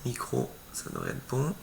Micro, ça devrait être bon.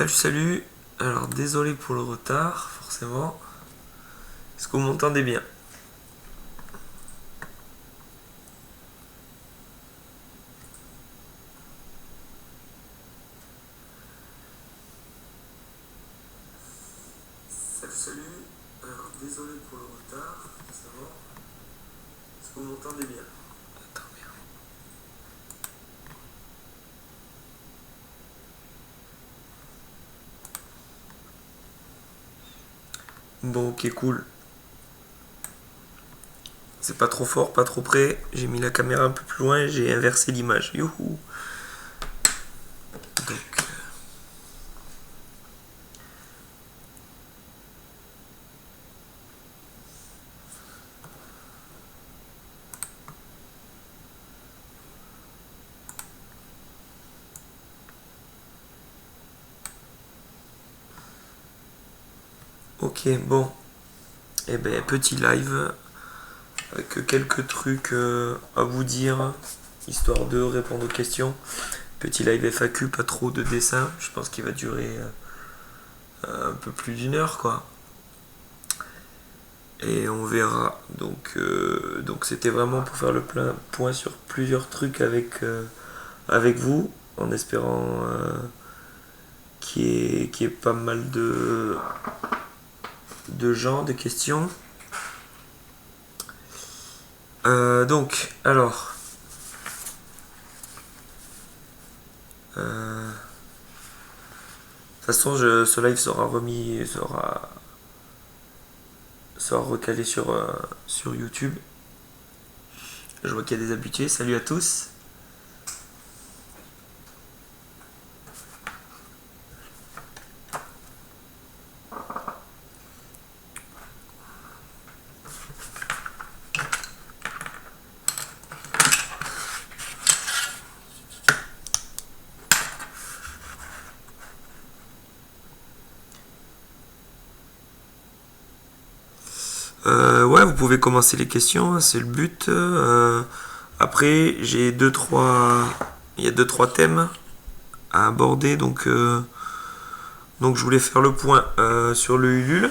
Salut, alors désolé pour le retard, forcément. Est-ce que vous m'entendez bien? Salut, alors désolé pour le retard, forcément. Est-ce que vous m'entendez bien? Bon, ok, cool. C'est pas trop fort, pas trop près. J'ai mis la caméra un peu plus loin et j'ai inversé l'image. Youhou! Donc, ok, bon. Eh ben, petit live avec quelques trucs à vous dire, histoire de répondre aux questions. Petit live FAQ, pas trop de dessin. Je pense qu'il va durer un peu plus d'une heure, quoi. Et on verra. Donc c'était vraiment pour faire le point sur plusieurs trucs avec vous, en espérant qu'il y ait pas mal de gens, de questions. Alors. De toute façon, ce live sera recalé sur YouTube. Je vois qu'il y a des habitués. Salut à tous. Ouais, vous pouvez commencer les questions, hein, c'est le but. Après, il y a 2-3 thèmes à aborder, donc je voulais faire le point sur le Ulule.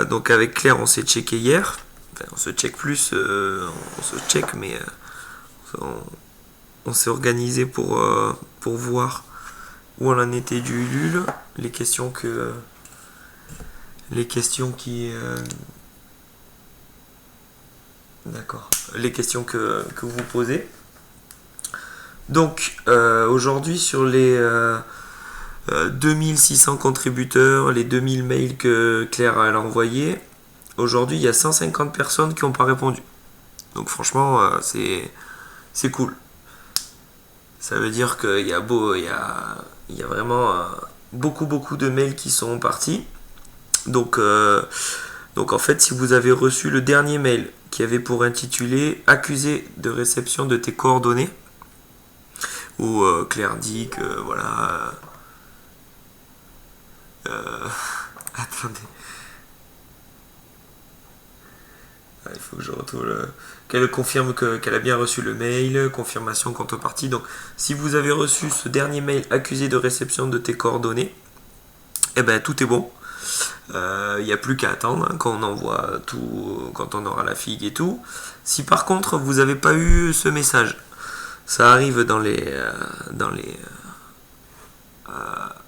Donc avec Claire, on s'est checké hier. Enfin, on se check plus, on se check, mais on s'est organisé pour voir où on en était du Ulule, les questions que vous posez. Donc aujourd'hui, sur les 2600 contributeurs, les 2000 mails que Claire a envoyés, aujourd'hui il y a 150 personnes qui n'ont pas répondu. Donc franchement, c'est cool. Ça veut dire qu'il y a vraiment beaucoup de mails qui sont partis. Donc en fait, si vous avez reçu le dernier mail qui avait pour intitulé Accusé de réception de tes coordonnées, où Claire dit que voilà. Attendez. Il faut que je retrouve qu'elle confirme qu'elle a bien reçu le mail, confirmation contrepartie. Donc si vous avez reçu ce dernier mail accusé de réception de tes coordonnées, eh ben tout est bon. Il n'y a plus qu'à attendre hein, quand on envoie tout, quand on aura la figue et tout. Si par contre vous n'avez pas eu ce message, ça arrive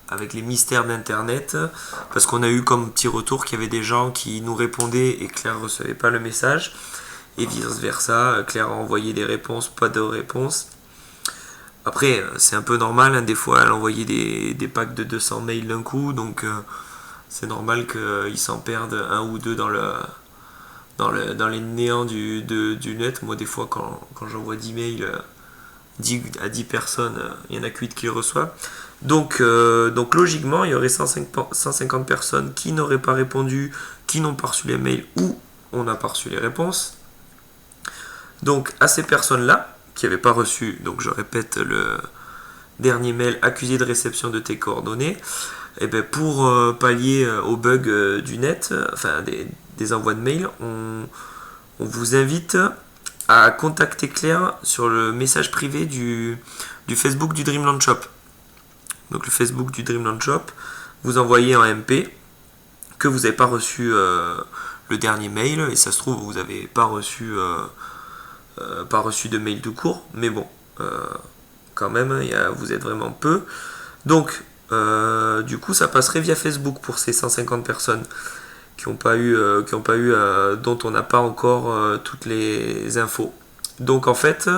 avec les mystères d'internet, parce qu'on a eu comme petit retour qu'il y avait des gens qui nous répondaient et Claire ne recevait pas le message, et vice versa, Claire a envoyé des réponses, pas de réponses. Après, c'est un peu normal, hein, des fois elle envoyait des packs de 200 mails d'un coup, donc c'est normal qu'ils s'en perdent un ou deux dans les néants du net. Moi, des fois, quand j'envoie 10 mails 10 à 10 personnes, il n'y en a que 8 qui le reçoivent. Donc logiquement, il y aurait 150 personnes qui n'auraient pas répondu, qui n'ont pas reçu les mails ou on n'a pas reçu les réponses. Donc à ces personnes-là, qui n'avaient pas reçu, donc je répète le dernier mail, accusé de réception de tes coordonnées, et bien pour pallier au bug du net, enfin des envois de mails, on vous invite à contacter Claire sur le message privé du Facebook du Dreamland Shop. Donc le Facebook du Dreamland Shop, vous envoyez un MP que vous n'avez pas reçu le dernier mail, et ça se trouve vous n'avez pas reçu de mail tout court, mais bon, quand même, vous êtes vraiment peu. Donc du coup ça passerait via Facebook pour ces 150 personnes qui n'ont pas eu, dont on n'a pas encore toutes les infos. Donc en fait,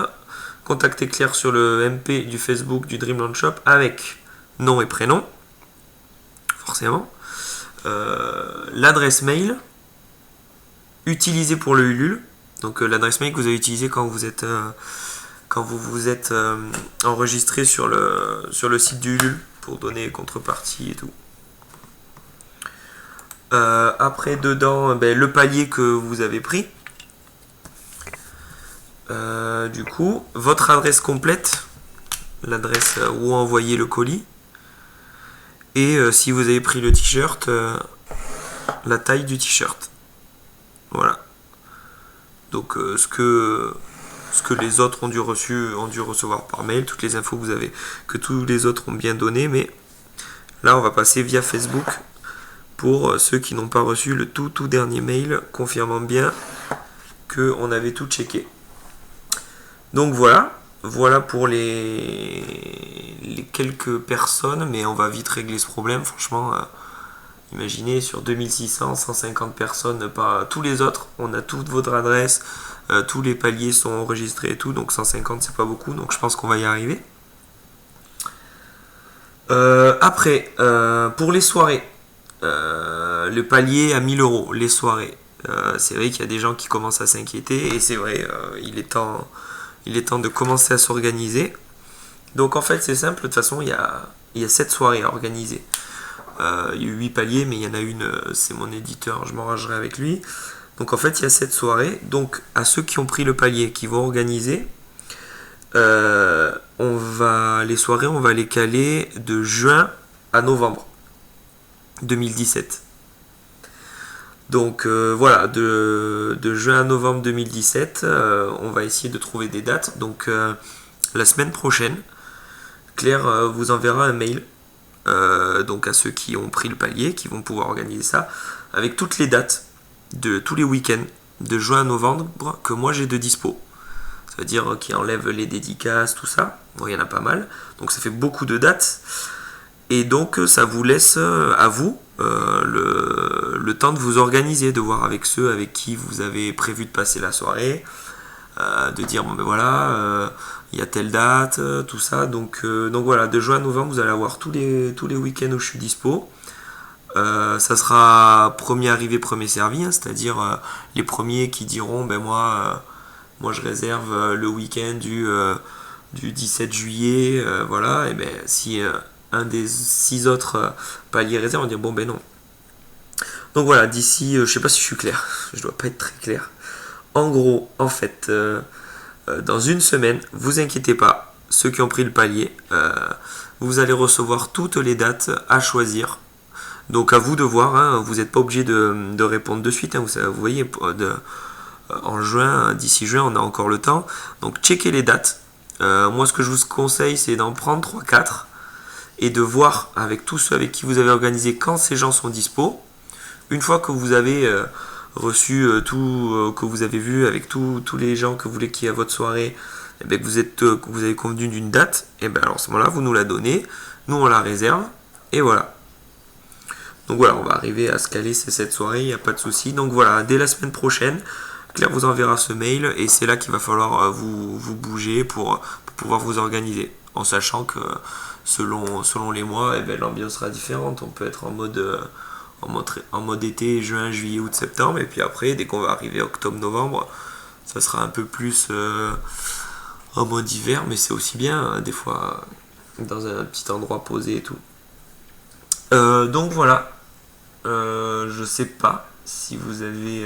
contactez Claire sur le MP du Facebook du Dreamland Shop avec nom et prénom, forcément, l'adresse mail utilisée pour le Ulule, donc l'adresse mail que vous avez utilisée quand vous vous êtes enregistré sur le site du Ulule pour donner contrepartie et tout. Après dedans le palier que vous avez pris, du coup votre adresse complète, l'adresse où envoyer le colis, et si vous avez pris le t-shirt, la taille du t-shirt. Voilà. Donc ce que les autres ont dû recevoir par mail, toutes les infos que tous les autres ont bien donné, mais là on va passer via Facebook pour ceux qui n'ont pas reçu le tout dernier mail confirmant bien qu'on avait tout checké. Donc voilà pour les quelques personnes, mais on va vite régler ce problème. Franchement, imaginez sur 2600, 150 personnes, pas tous les autres, on a toute votre adresse, tous les paliers sont enregistrés et tout, donc 150 c'est pas beaucoup, donc je pense qu'on va y arriver. Après, pour les soirées, le palier à 1000 euros, les soirées. C'est vrai qu'il y a des gens qui commencent à s'inquiéter, et c'est vrai, il est temps de commencer à s'organiser. Donc en fait c'est simple, de toute façon il y a 7 soirées à organiser. Il y a eu 8 paliers, mais il y en a une, c'est mon éditeur, je m'arrangerai avec lui. Donc en fait il y a 7 soirées. Donc à ceux qui ont pris le palier, qui vont organiser, les soirées on va les caler de juin à novembre 2017. Donc voilà, de juin à novembre 2017, on va essayer de trouver des dates. Donc la semaine prochaine, Claire vous enverra un mail donc à ceux qui ont pris le palier, qui vont pouvoir organiser ça, avec toutes les dates de tous les week-ends de juin à novembre que moi j'ai de dispo. Ça veut dire qui enlève les dédicaces, tout ça. Bon, il y en a pas mal, donc ça fait beaucoup de dates. Et donc ça vous laisse à vous le temps de vous organiser, de voir avec ceux avec qui vous avez prévu de passer la soirée, de dire bon ben voilà, il y a telle date, tout ça. Donc voilà, de juin à novembre vous allez avoir tous les week-ends où je suis dispo. Ça sera premier arrivé, premier servi, hein, c'est-à-dire les premiers qui diront ben moi je réserve le week-end du 17 juillet, voilà, et ben si un des 6 autres paliers réserve, on va dire bon ben non. Donc voilà, d'ici, je sais pas si je suis clair, je dois pas être très clair. En gros, en fait, dans une semaine, vous inquiétez pas, ceux qui ont pris le palier, vous allez recevoir toutes les dates à choisir. Donc à vous de voir, hein, vous n'êtes pas obligé de répondre de suite, hein, vous voyez, en juin, d'ici juin, on a encore le temps. Donc checkez les dates. Moi, ce que je vous conseille, c'est d'en prendre 3-4. et de voir avec tous ceux avec qui vous avez organisé quand ces gens sont dispo. Une fois que vous avez reçu tout, que vous avez vu avec tous les gens que vous voulez qu'il y ait à votre soirée, et bien que vous avez convenu d'une date, et bien alors à ce moment-là, vous nous la donnez, nous on la réserve, et voilà. Donc voilà, on va arriver à se caler cette soirée, il n'y a pas de souci. Donc voilà, dès la semaine prochaine, Claire vous enverra ce mail, et c'est là qu'il va falloir vous bouger pour pouvoir vous organiser. En sachant que selon les mois, eh bien, l'ambiance sera différente. On peut être en mode été, juin, juillet, août, septembre, et puis après, dès qu'on va arriver octobre, novembre, ça sera un peu plus en mode hiver, mais c'est aussi bien, hein, des fois, dans un petit endroit posé et tout. Donc voilà, je sais pas si vous avez...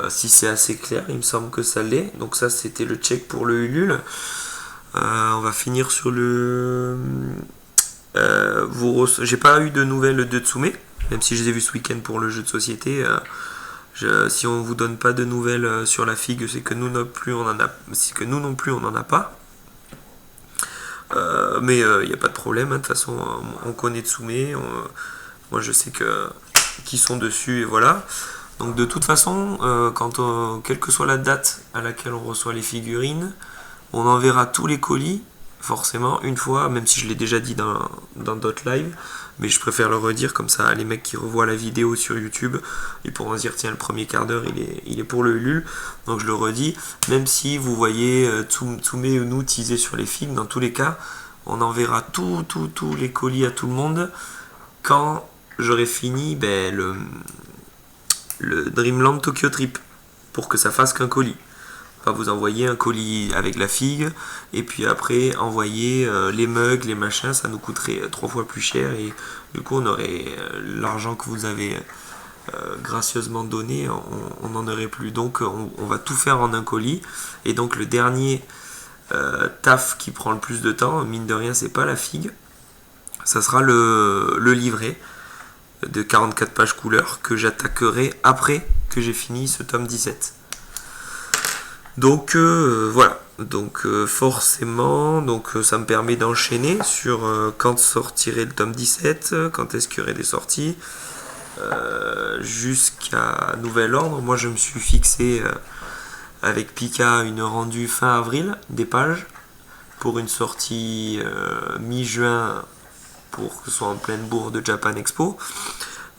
si c'est assez clair, il me semble que ça l'est. Donc ça, c'était le check pour le Ulule. On va finir sur le... J'ai pas eu de nouvelles de Tsume, même si je les ai vues ce week-end pour le jeu de société. Si on vous donne pas de nouvelles sur la figue, c'est que nous non plus on en a pas. Mais il n'y a pas de problème, hein. De toute façon on connaît Tsume, moi je sais qu'ils sont dessus et voilà. Donc de toute façon, quelle que soit la date à laquelle on reçoit les figurines, on enverra tous les colis, forcément, une fois, même si je l'ai déjà dit dans d'autres lives, mais je préfère le redire, comme ça les mecs qui revoient la vidéo sur YouTube, ils pourront se dire tiens, le premier quart d'heure il est pour le Ulule. Donc je le redis, même si vous voyez Tsume ou nous teaser sur les figues, dans tous les cas, on enverra tous les colis à tout le monde quand j'aurai fini le Dreamland Tokyo Trip, pour que ça fasse qu'un colis. On va vous envoyer un colis avec la figue, et puis après envoyer les mugs, les machins, ça nous coûterait 3 fois plus cher, et du coup on aurait l'argent que vous avez gracieusement donné, on n'en aurait plus. Donc on va tout faire en un colis, et donc le dernier taf qui prend le plus de temps, mine de rien, c'est pas la figue, ça sera le livret de 44 pages couleur que j'attaquerai après que j'ai fini ce tome 17. Donc voilà, donc forcément, ça me permet d'enchaîner sur quand sortirait le tome 17, quand est-ce qu'il y aurait des sorties, jusqu'à nouvel ordre. Moi je me suis fixé avec Pika une rendue fin avril des pages pour une sortie mi-juin, pour que ce soit en pleine bourre de Japan Expo.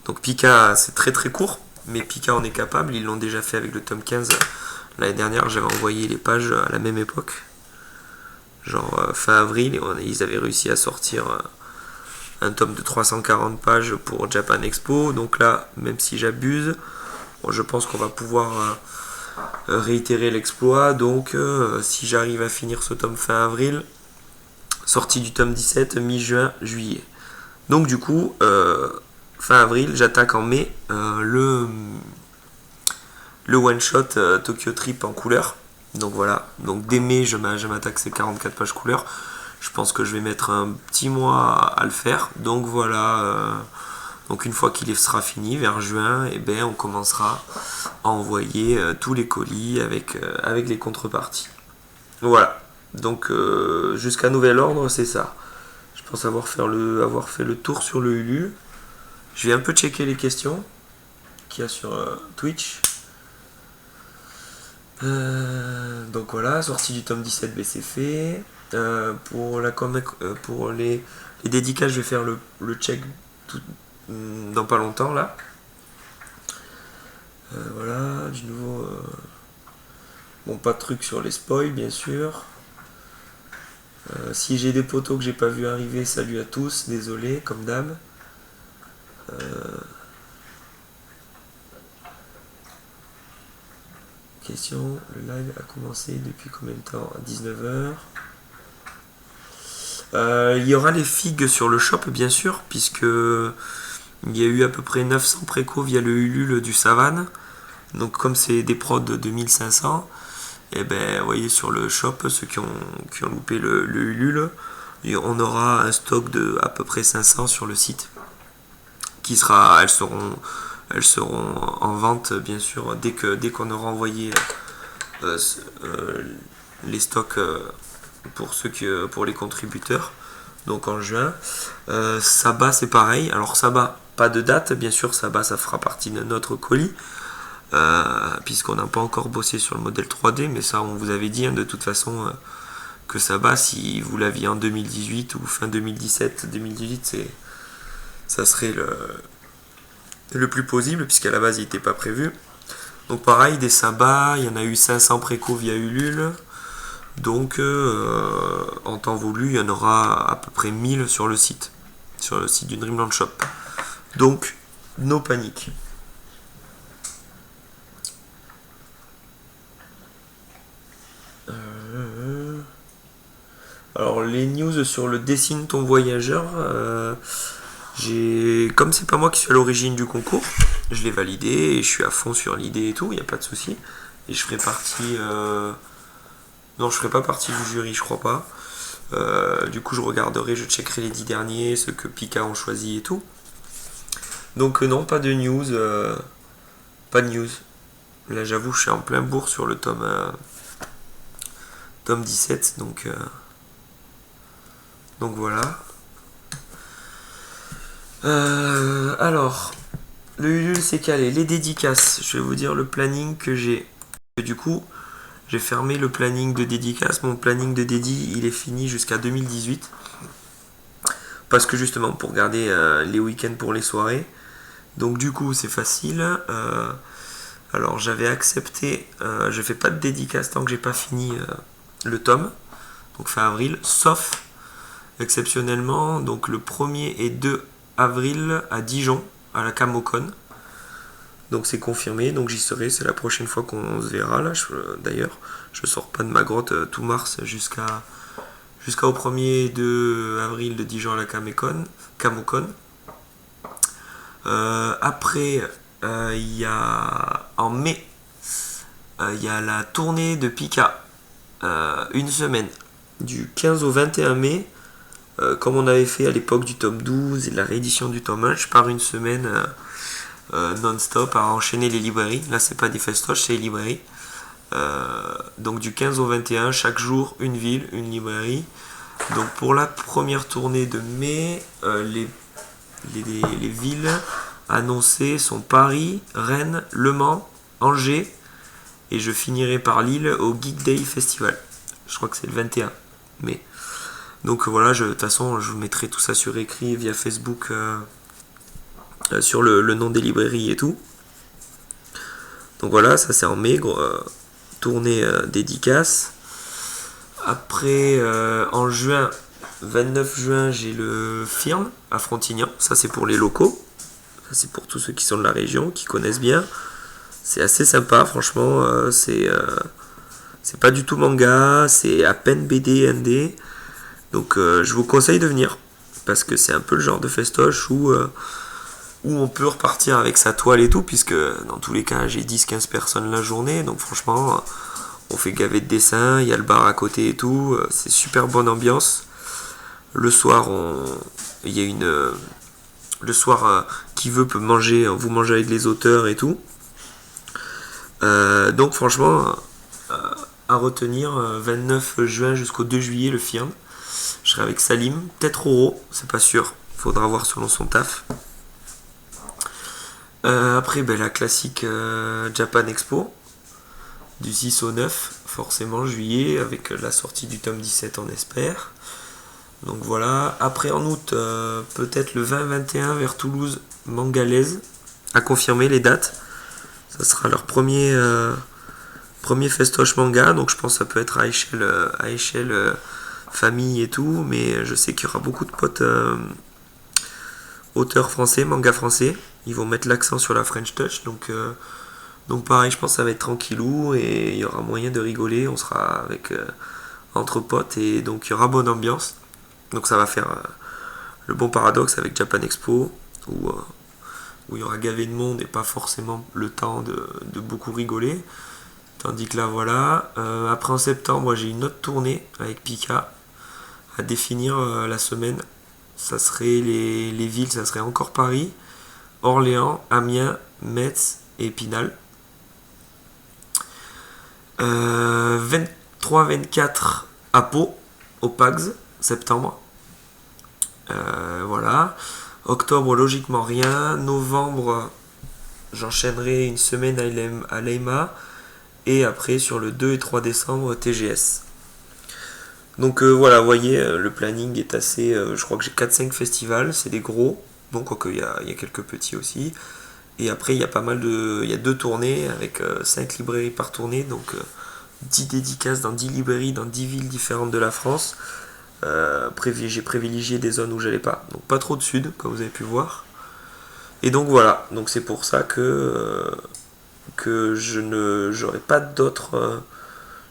Donc Pika c'est très très court, mais Pika en est capable, ils l'ont déjà fait avec le tome 15. L'année dernière, j'avais envoyé les pages à la même époque, genre fin avril, et ils avaient réussi à sortir un tome de 340 pages pour Japan Expo. Donc là, même si j'abuse, je pense qu'on va pouvoir réitérer l'exploit. Donc si j'arrive à finir ce tome fin avril, sortie du tome 17 mi-juin, juillet. Donc du coup, fin avril, j'attaque en mai le one shot Tokyo Trip en couleur. Donc voilà, donc dès mai je m'attaque ces 44 pages couleur. Je pense que je vais mettre un petit mois à le faire. Donc voilà, donc une fois qu'il sera fini vers juin, et ben on commencera à envoyer tous les colis avec les contreparties. Voilà, donc jusqu'à nouvel ordre, c'est ça. Je pense avoir fait le tour sur le Ulule. Je vais un peu checker les questions qu'il y a sur Twitch. Donc voilà, sortie du tome 17, c'est fait. Pour les dédicaces, je vais faire le check dans pas longtemps là. Voilà, du nouveau. Bon, pas de truc sur les spoils, bien sûr. Si j'ai des potos que j'ai pas vu arriver, salut à tous, désolé, comme d'hab. Question, le live a commencé depuis combien de temps? À 19h. Il y aura les figues sur le shop, bien sûr, puisque il y a eu à peu près 900 préco via le Ulule du Savane. Donc comme c'est des prods de 2500, et ben vous voyez sur le shop, ceux qui ont loupé le Ulule, on aura un stock de à peu près 500 sur le site. Elles seront en vente, bien sûr, dès qu'on aura envoyé les stocks pour les contributeurs. donc en juin. Saba, c'est pareil. Alors Saba, pas de date, bien sûr, Saba, ça fera partie de notre colis, puisqu'on n'a pas encore bossé sur le modèle 3D, mais ça, on vous avait dit, hein, de toute façon, que Saba, si vous l'aviez en 2018 ou fin 2017-2018, ça serait le plus possible, puisqu'à la base, il n'était pas prévu. Donc pareil, des Saba, il y en a eu 500 préco via Ulule. Donc en temps voulu, il y en aura à peu près 1000 sur le site du Dreamland Shop. Donc, no panique. Alors les news sur le Dessine ton voyageur, comme c'est pas moi qui suis à l'origine du concours, je l'ai validé et je suis à fond sur l'idée et tout, il n'y a pas de souci. Et je ferai partie... Non, je ferai pas partie du jury, je crois pas. Du coup, je regarderai, je checkerai les 10 derniers, ceux que Pika ont choisi et tout. Donc non, pas de news. Pas de news. Là, j'avoue, je suis en plein bourg sur le tome 17, donc voilà. Alors, le Ulule s'est calé. Les dédicaces, je vais vous dire le planning que j'ai. Du coup, j'ai fermé le planning de dédicace. Mon planning de dédi, il est fini jusqu'à 2018. Parce que justement, pour garder les week-ends pour les soirées. Donc du coup, c'est facile. Alors, j'avais accepté. Je fais pas de dédicace tant que j'ai pas fini le tome. Donc fin avril. Sauf, exceptionnellement, donc le 1er et 2 avril à Dijon, à la Camocon. Donc c'est confirmé, donc j'y serai, c'est la prochaine fois qu'on se verra là. D'ailleurs, je sors pas de ma grotte tout mars jusqu'au 1er et 2 avril de Dijon à la Camocon. Après, il y a en mai, il y a la tournée de Pika, une semaine, du 15 au 21 mai. Comme on avait fait à l'époque du tome 12 et de la réédition du tome 1, je pars une semaine non-stop à enchaîner les librairies. Là, c'est pas des festoches, c'est les librairies. Donc du 15 au 21, chaque jour, une ville, une librairie. Donc pour la première tournée de mai, les villes annoncées sont Paris, Rennes, Le Mans, Angers, et je finirai par Lille au Geek Day Festival. Je crois que c'est le 21 mai. Donc voilà, de toute façon, je vous mettrai tout ça sur écrit via Facebook, sur le nom des librairies et tout. Donc voilà, ça c'est en mai, tournée dédicace. Après, en juin, 29 juin, j'ai le Firm à Frontignan. Ça c'est pour les locaux. Ça c'est pour tous ceux qui sont de la région, qui connaissent bien. C'est assez sympa, franchement. C'est pas du tout manga, c'est à peine BD, ND. Donc je vous conseille de venir, parce que c'est un peu le genre de festoche où on peut repartir avec sa toile et tout, puisque dans tous les cas j'ai 10-15 personnes la journée, donc franchement on fait gaver de dessins, il y a le bar à côté et tout, c'est super bonne ambiance. Le soir il y a le soir qui veut peut manger, vous mangez avec les auteurs et tout. Donc franchement à retenir, 29 juin jusqu'au 2 juillet le Firm. Je serai avec Salim, peut-être Roro, c'est pas sûr, faudra voir selon son taf. Après, la classique Japan Expo, du 6 au 9, forcément juillet, avec la sortie du tome 17 on espère. Donc voilà. Après en août, peut-être le 20-21 vers Toulouse, Mangalaise, à confirmer les dates. Ça sera leur premier festoche manga, donc je pense que ça peut être à échelle famille et tout, mais je sais qu'il y aura beaucoup de potes auteurs français, manga français. Ils vont mettre l'accent sur la French Touch, donc pareil, je pense que ça va être tranquillou et il y aura moyen de rigoler. On sera avec entre potes et donc il y aura bonne ambiance. Donc ça va faire le bon paradoxe avec Japan Expo où il y aura gavé de monde et pas forcément le temps de beaucoup rigoler. Tandis que là voilà. Après en septembre, j'ai une autre tournée avec Pika à définir la semaine. Ça serait les villes, ça serait encore Paris, Orléans, Amiens, Metz et Épinal. 23-24 à Pau, au PAGS, septembre. Voilà. Octobre, logiquement rien. Novembre, j'enchaînerai une semaine à l'EIMA. Et après, sur le 2 et 3 décembre, TGS. Donc voilà, vous voyez, le planning est assez... je crois que j'ai 4-5 festivals, c'est des gros. Donc il y a quelques petits aussi. Et après, il y a pas mal de... Il y a 2 tournées avec 5 librairies par tournée. Donc 10 dédicaces dans 10 librairies, dans 10 villes différentes de la France. J'ai privilégié des zones où j'allais pas. Donc pas trop de sud, comme vous avez pu voir. Et donc voilà, donc c'est pour ça que j'aurai pas d'autres...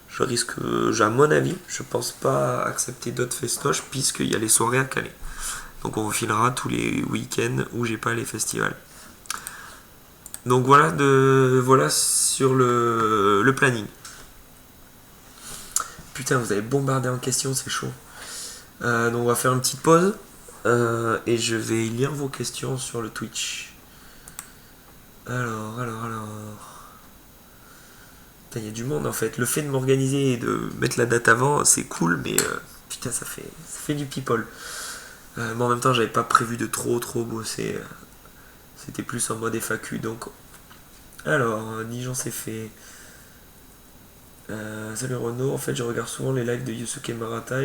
je risque, à mon avis, je pense pas accepter d'autres festoches puisqu'il y a les soirées à Calais. Donc on filera tous les week-ends où j'ai pas les festivals. Donc voilà sur le planning. Putain, vous avez bombardé en questions, c'est chaud. Donc on va faire une petite pause et je vais lire vos questions sur le Twitch. Alors. Putain, il y a du monde en fait. Le fait de m'organiser et de mettre la date avant, c'est cool, mais putain, ça fait du people. Mais en même temps, j'avais pas prévu de trop bosser. C'était plus en mode FAQ. Donc, alors, Dijon, c'est fait. Salut Renaud, en fait, je regarde souvent les lives de Yusuke Murata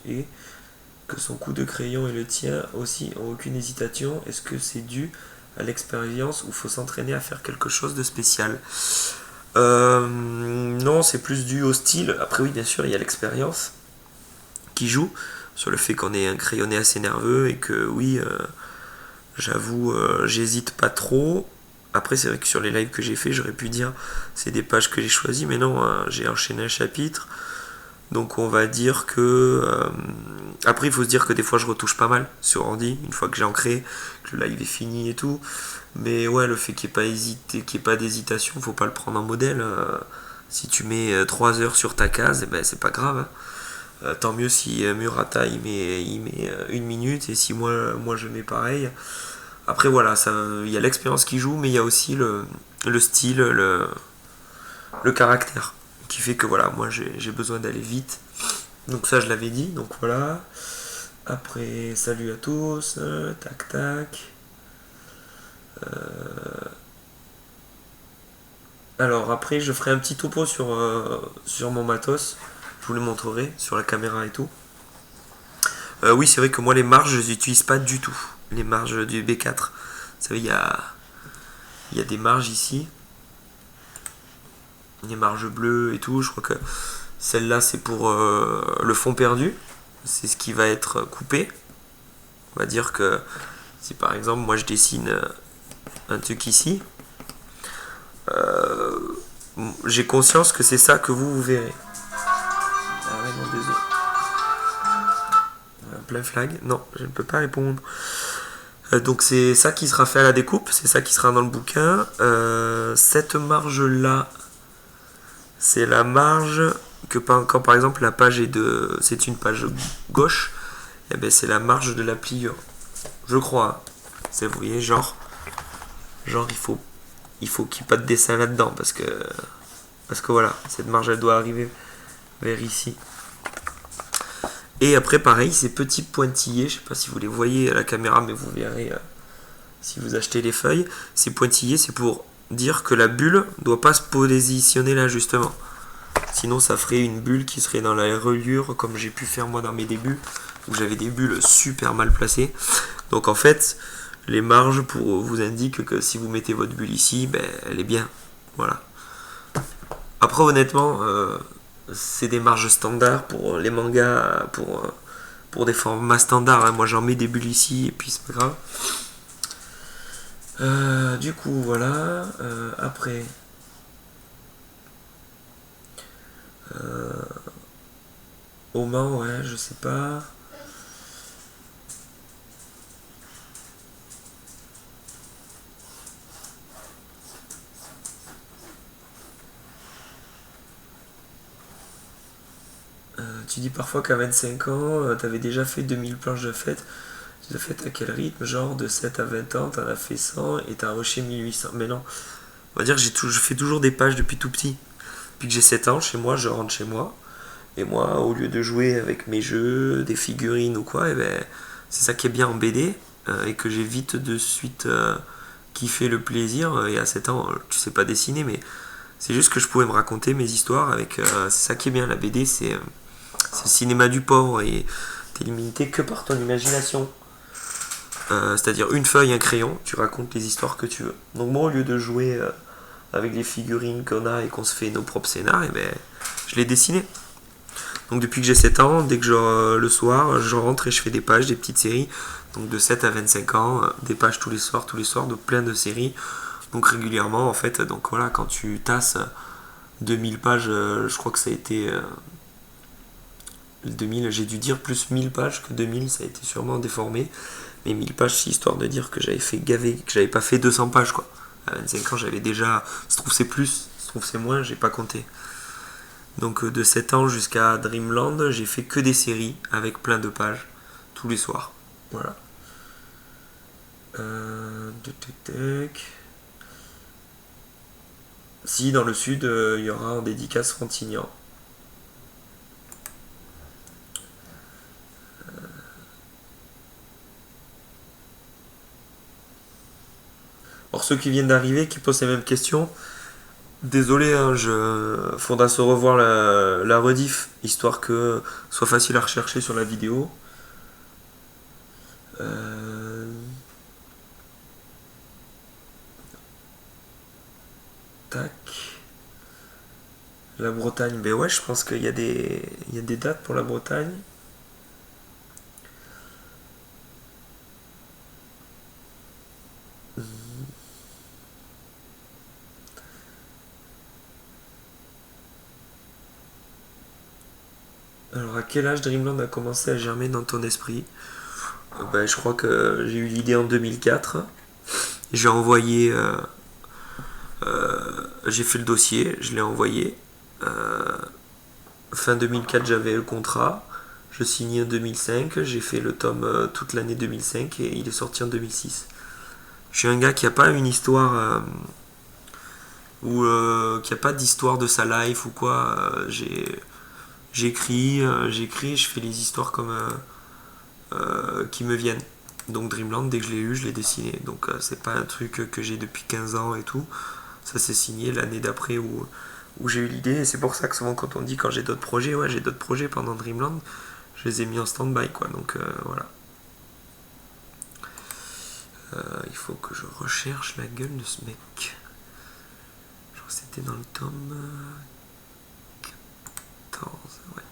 et que son coup de crayon et le tien aussi ont aucune hésitation. Est-ce que c'est dû à l'expérience ou faut s'entraîner à faire quelque chose de spécial? Non, c'est plus dû au style. Après, oui, bien sûr, il y a l'expérience qui joue sur le fait qu'on est un crayonné assez nerveux et que, oui, j'avoue, j'hésite pas trop. Après, c'est vrai que sur les lives que j'ai fait, j'aurais pu dire c'est des pages que j'ai choisies, mais non, j'ai enchaîné un chapitre. Donc, on va dire que. Après, il faut se dire que des fois, je retouche pas mal sur Andy, une fois que j'ai ancré, que le live est fini et tout. Mais ouais, le fait qu'il n'y ait pas d'hésitation, faut pas le prendre en modèle. Si tu mets 3 heures sur ta case, eh ben, c'est pas grave. Tant mieux si Murata il met 1 minute et si moi je mets pareil. Après voilà, il y a l'expérience qui joue, mais il y a aussi le style, le caractère qui fait que voilà, moi j'ai besoin d'aller vite. Donc ça je l'avais dit, donc voilà. Après, salut à tous, tac tac. Alors après, je ferai un petit topo sur mon matos. Je vous le montrerai sur la caméra et tout. Oui, c'est vrai que moi les marges, je les utilise pas du tout. Les marges du B4. Vous savez, il y a des marges ici. Des marges bleues et tout. Je crois que celle-là, c'est pour le fond perdu. C'est ce qui va être coupé. On va dire que si par exemple, moi je dessine un truc ici, j'ai conscience que c'est ça que vous verrez. Ah ouais, non, désolé. Plein flag. Non, je ne peux pas répondre. Donc c'est ça qui sera fait à la découpe, c'est ça qui sera dans le bouquin. Cette marge-là, c'est la marge que quand par exemple la page c'est une page gauche, et ben c'est la marge de la pliure. Je crois. C'est, vous voyez, genre il faut qu'il n'y ait pas de dessin là-dedans parce que voilà, cette marge elle doit arriver vers ici. Et après pareil, ces petits pointillés, je sais pas si vous les voyez à la caméra, mais vous verrez si vous achetez les feuilles, ces pointillés c'est pour dire que la bulle ne doit pas se positionner là justement. Sinon ça ferait une bulle qui serait dans la reliure comme j'ai pu faire moi dans mes débuts, où j'avais des bulles super mal placées. Donc en fait, les marges vous indiquent que si vous mettez votre bulle ici, ben, elle est bien. Voilà. Après honnêtement, c'est des marges standards pour les mangas, pour des formats standards. Hein. Moi j'en mets des bulles ici et puis c'est pas grave. Du coup voilà. Après. Au Mans, ouais, je sais pas. Tu dis parfois qu'à 25 ans, t'avais déjà fait 2000 planches de fête. Tu as fait à quel rythme? Genre de 7 à 20 ans, t'en as fait 100 et t'as rushé 1800. Mais non, on va dire que je fais toujours des pages depuis tout petit. Depuis que j'ai 7 ans, chez moi, je rentre chez moi. Et moi, au lieu de jouer avec mes jeux, des figurines ou quoi, eh ben, c'est ça qui est bien en BD, et que j'ai vite de suite kiffé le plaisir. Et à 7 ans, tu sais pas dessiner, mais c'est juste que je pouvais me raconter mes histoires avec. C'est ça qui est bien, la BD, c'est le cinéma du pauvre, et t'es limité que par ton imagination. C'est-à-dire une feuille, un crayon, tu racontes les histoires que tu veux. Donc moi, au lieu de jouer avec les figurines qu'on a et qu'on se fait nos propres scénars, et ben, je les dessinais. Donc depuis que j'ai 7 ans, dès que le soir, je rentre et je fais des pages, des petites séries. Donc de 7 à 25 ans, des pages tous les soirs, de plein de séries. Donc régulièrement en fait, donc voilà, quand tu tasses 2000 pages, je crois que ça a été 2000, j'ai dû dire plus 1000 pages que 2000, ça a été sûrement déformé. Mais 1000 pages, c'est histoire de dire que j'avais fait gaver, que j'avais pas fait 200 pages quoi. À 25 ans, j'avais déjà, se trouve c'est plus, se trouve c'est moins, j'ai pas compté. Donc de 7 ans jusqu'à Dreamland, j'ai fait que des séries avec plein de pages tous les soirs. Voilà. Si dans le sud, il y aura en dédicace Frontignan. Or ceux qui viennent d'arriver, qui posent les mêmes questions, désolé, hein, faudra se revoir la rediff, histoire que ce soit facile à rechercher sur la vidéo. Euh, Tac. La Bretagne, ben ouais, je pense qu'il y a des dates pour la Bretagne. Alors, à quel âge Dreamland a commencé à germer dans ton esprit? Ben, je crois que j'ai eu l'idée en 2004. J'ai envoyé. J'ai fait le dossier, je l'ai envoyé. Fin 2004, j'avais le contrat. Je signais en 2005. J'ai fait le tome toute l'année 2005 et il est sorti en 2006. Je suis un gars qui a pas une histoire. Ou qui a pas d'histoire de sa life ou quoi. J'écris, je fais les histoires comme qui me viennent. Donc Dreamland, dès que je l'ai eu, je l'ai dessiné. Donc c'est pas un truc que j'ai depuis 15 ans et tout. Ça s'est signé l'année d'après où j'ai eu l'idée. Et c'est pour ça que souvent quand on dit quand j'ai d'autres projets, ouais j'ai d'autres projets pendant Dreamland, je les ai mis en stand-by quoi. Donc voilà. Il faut que je recherche la gueule de ce mec. Je crois que c'était dans le tome 14. Ouais.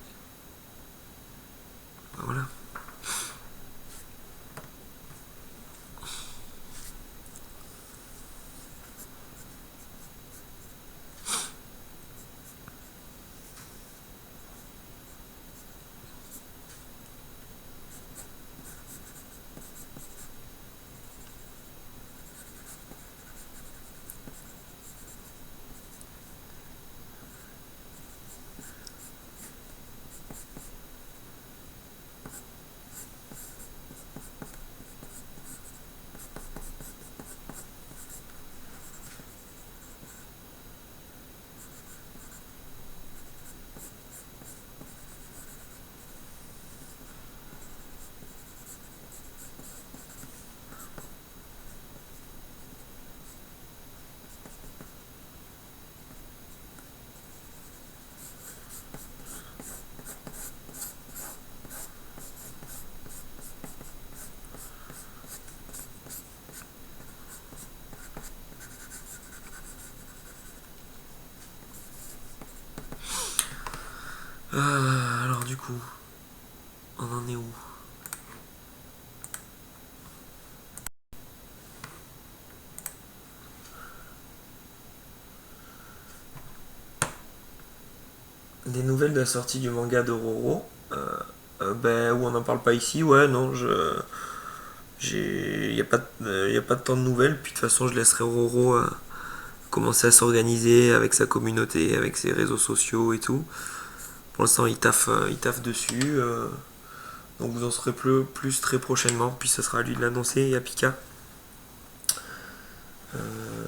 Voilà. Alors du coup, on en est où? Des nouvelles de la sortie du manga de Roro. Ben, où on n'en parle pas ici, ouais, non, il n'y a, y a pas de temps de nouvelles, puis de toute façon, je laisserai Roro commencer à s'organiser avec sa communauté, avec ses réseaux sociaux et tout. Pour l'instant, il taffe dessus, donc vous en saurez plus très prochainement, puis ce sera à lui de l'annoncer et à Pika. Euh,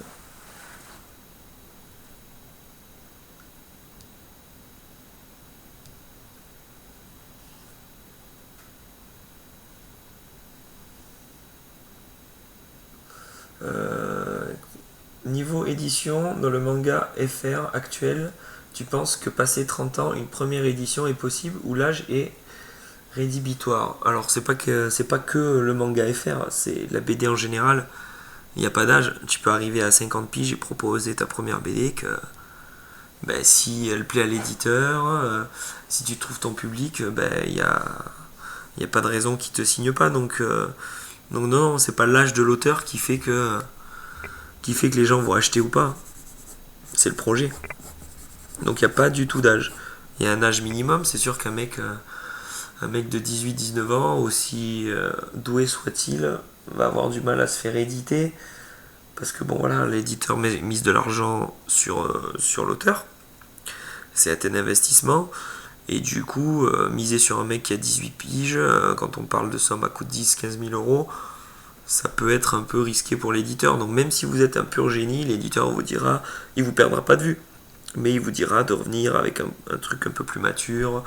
Euh, Niveau édition, dans le manga FR actuel, tu penses que passé 30 ans, une première édition est possible ou l'âge est rédhibitoire? Alors c'est pas que le manga FR, c'est la BD en général. Il n'y a pas d'âge. Tu peux arriver à 50 piges et proposer ta première BD que ben, si elle plaît à l'éditeur, si tu trouves ton public, ben, il y a pas de raison qu'il te signe pas. Donc non, c'est pas l'âge de l'auteur qui fait que les gens vont acheter ou pas. C'est le projet. Donc il n'y a pas du tout d'âge. Il y a un âge minimum, c'est sûr qu'un mec de 18-19 ans, aussi doué soit-il, va avoir du mal à se faire éditer. Parce que bon voilà, l'éditeur mise de l'argent sur l'auteur. C'est un investissement. Et du coup, miser sur un mec qui a 18 piges, quand on parle de somme à coût de 10-15 000 euros, ça peut être un peu risqué pour l'éditeur. Donc même si vous êtes un pur génie, l'éditeur vous dira, il vous perdra pas de vue. Mais il vous dira de revenir avec un truc un peu plus mature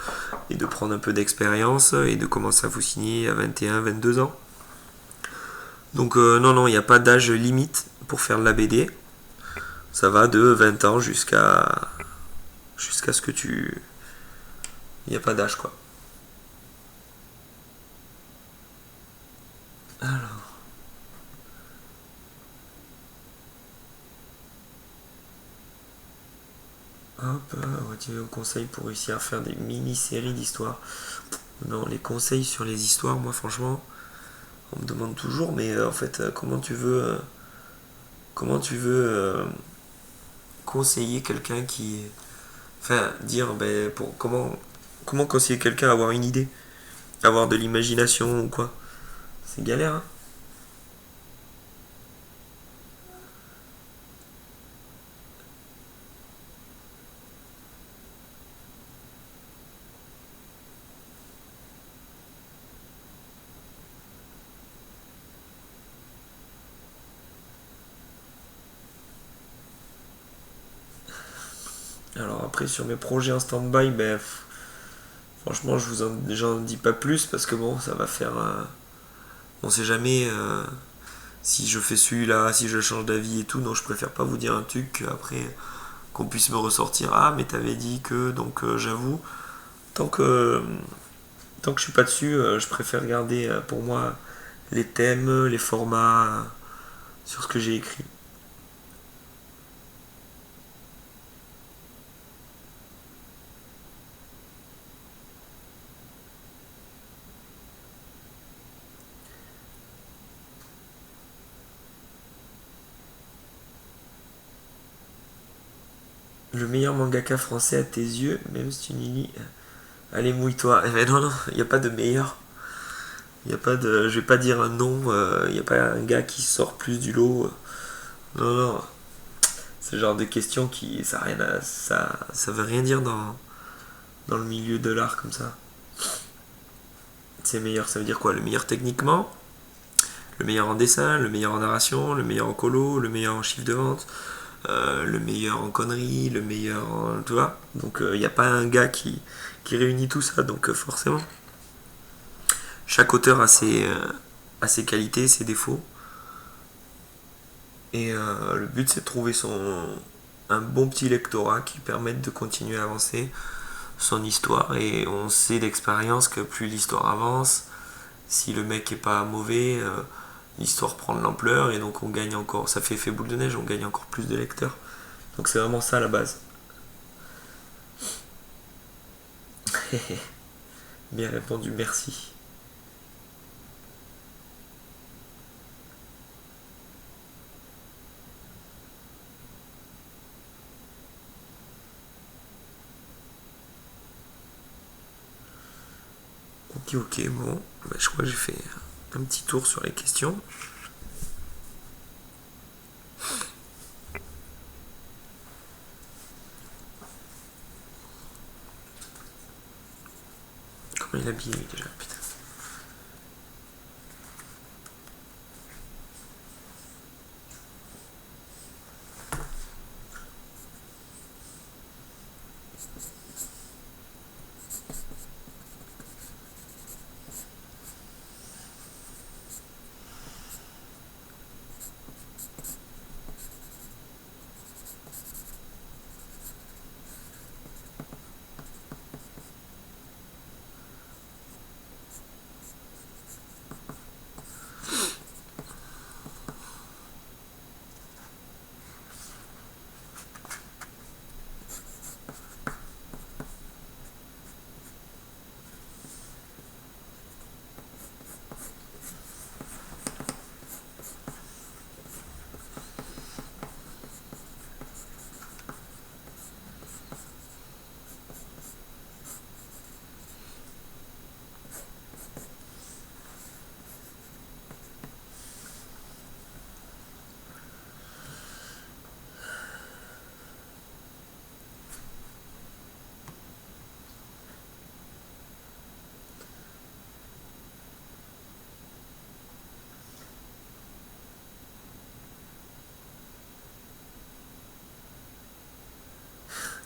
et de prendre un peu d'expérience et de commencer à vous signer à 21-22 ans. Donc non, il n'y a pas d'âge limite pour faire de la BD. Ça va de 20 ans jusqu'à ce que tu... Il n'y a pas d'âge quoi. Alors, hop, tu veux un conseil pour réussir à faire des mini-séries d'histoires? Non, les conseils sur les histoires, moi franchement, on me demande toujours, mais en fait, comment tu veux conseiller quelqu'un qui... Enfin, dire, ben, comment conseiller quelqu'un à avoir une idée? Avoir de l'imagination ou quoi? C'est galère, hein. Alors après, sur mes projets en stand-by, ben, franchement, j'en dis pas plus parce que bon, ça va faire... on sait jamais si je fais celui-là, si je change d'avis et tout, donc je préfère pas vous dire un truc après qu'on puisse me ressortir. Ah, mais t'avais dit que, donc j'avoue, tant que, tant que je suis pas dessus, je préfère garder pour moi les thèmes, les formats sur ce que j'ai écrit. Le meilleur mangaka français à tes yeux, même si tu n'y lis. Allez, mouille-toi. Eh ben non, il n'y a pas de meilleur. Il y a pas de. Je vais pas dire un nom, il n'y a pas un gars qui sort plus du lot. Non, non. C'est le genre de question qui. Ça veut rien dire dans le milieu de l'art comme ça. C'est meilleur, ça veut dire quoi? Le meilleur techniquement, le meilleur en dessin, le meilleur en narration, le meilleur en colo, le meilleur en chiffre de vente, le meilleur en conneries, le meilleur en... Tu vois. Donc il n'y a pas un gars qui réunit tout ça, donc forcément. Chaque auteur a ses qualités, ses défauts. Et le but c'est de trouver un bon petit lectorat qui permette de continuer à avancer son histoire. Et on sait d'expérience que plus l'histoire avance, si le mec est pas mauvais, l'histoire prend de l'ampleur et donc on gagne encore. Ça fait effet boule de neige, on gagne encore plus de lecteurs. Donc c'est vraiment ça la base. Bien répondu, merci. Ok, ok, bon, bah, je crois que j'ai fait un petit tour sur les questions. Comment il est habillé lui déjà, putain.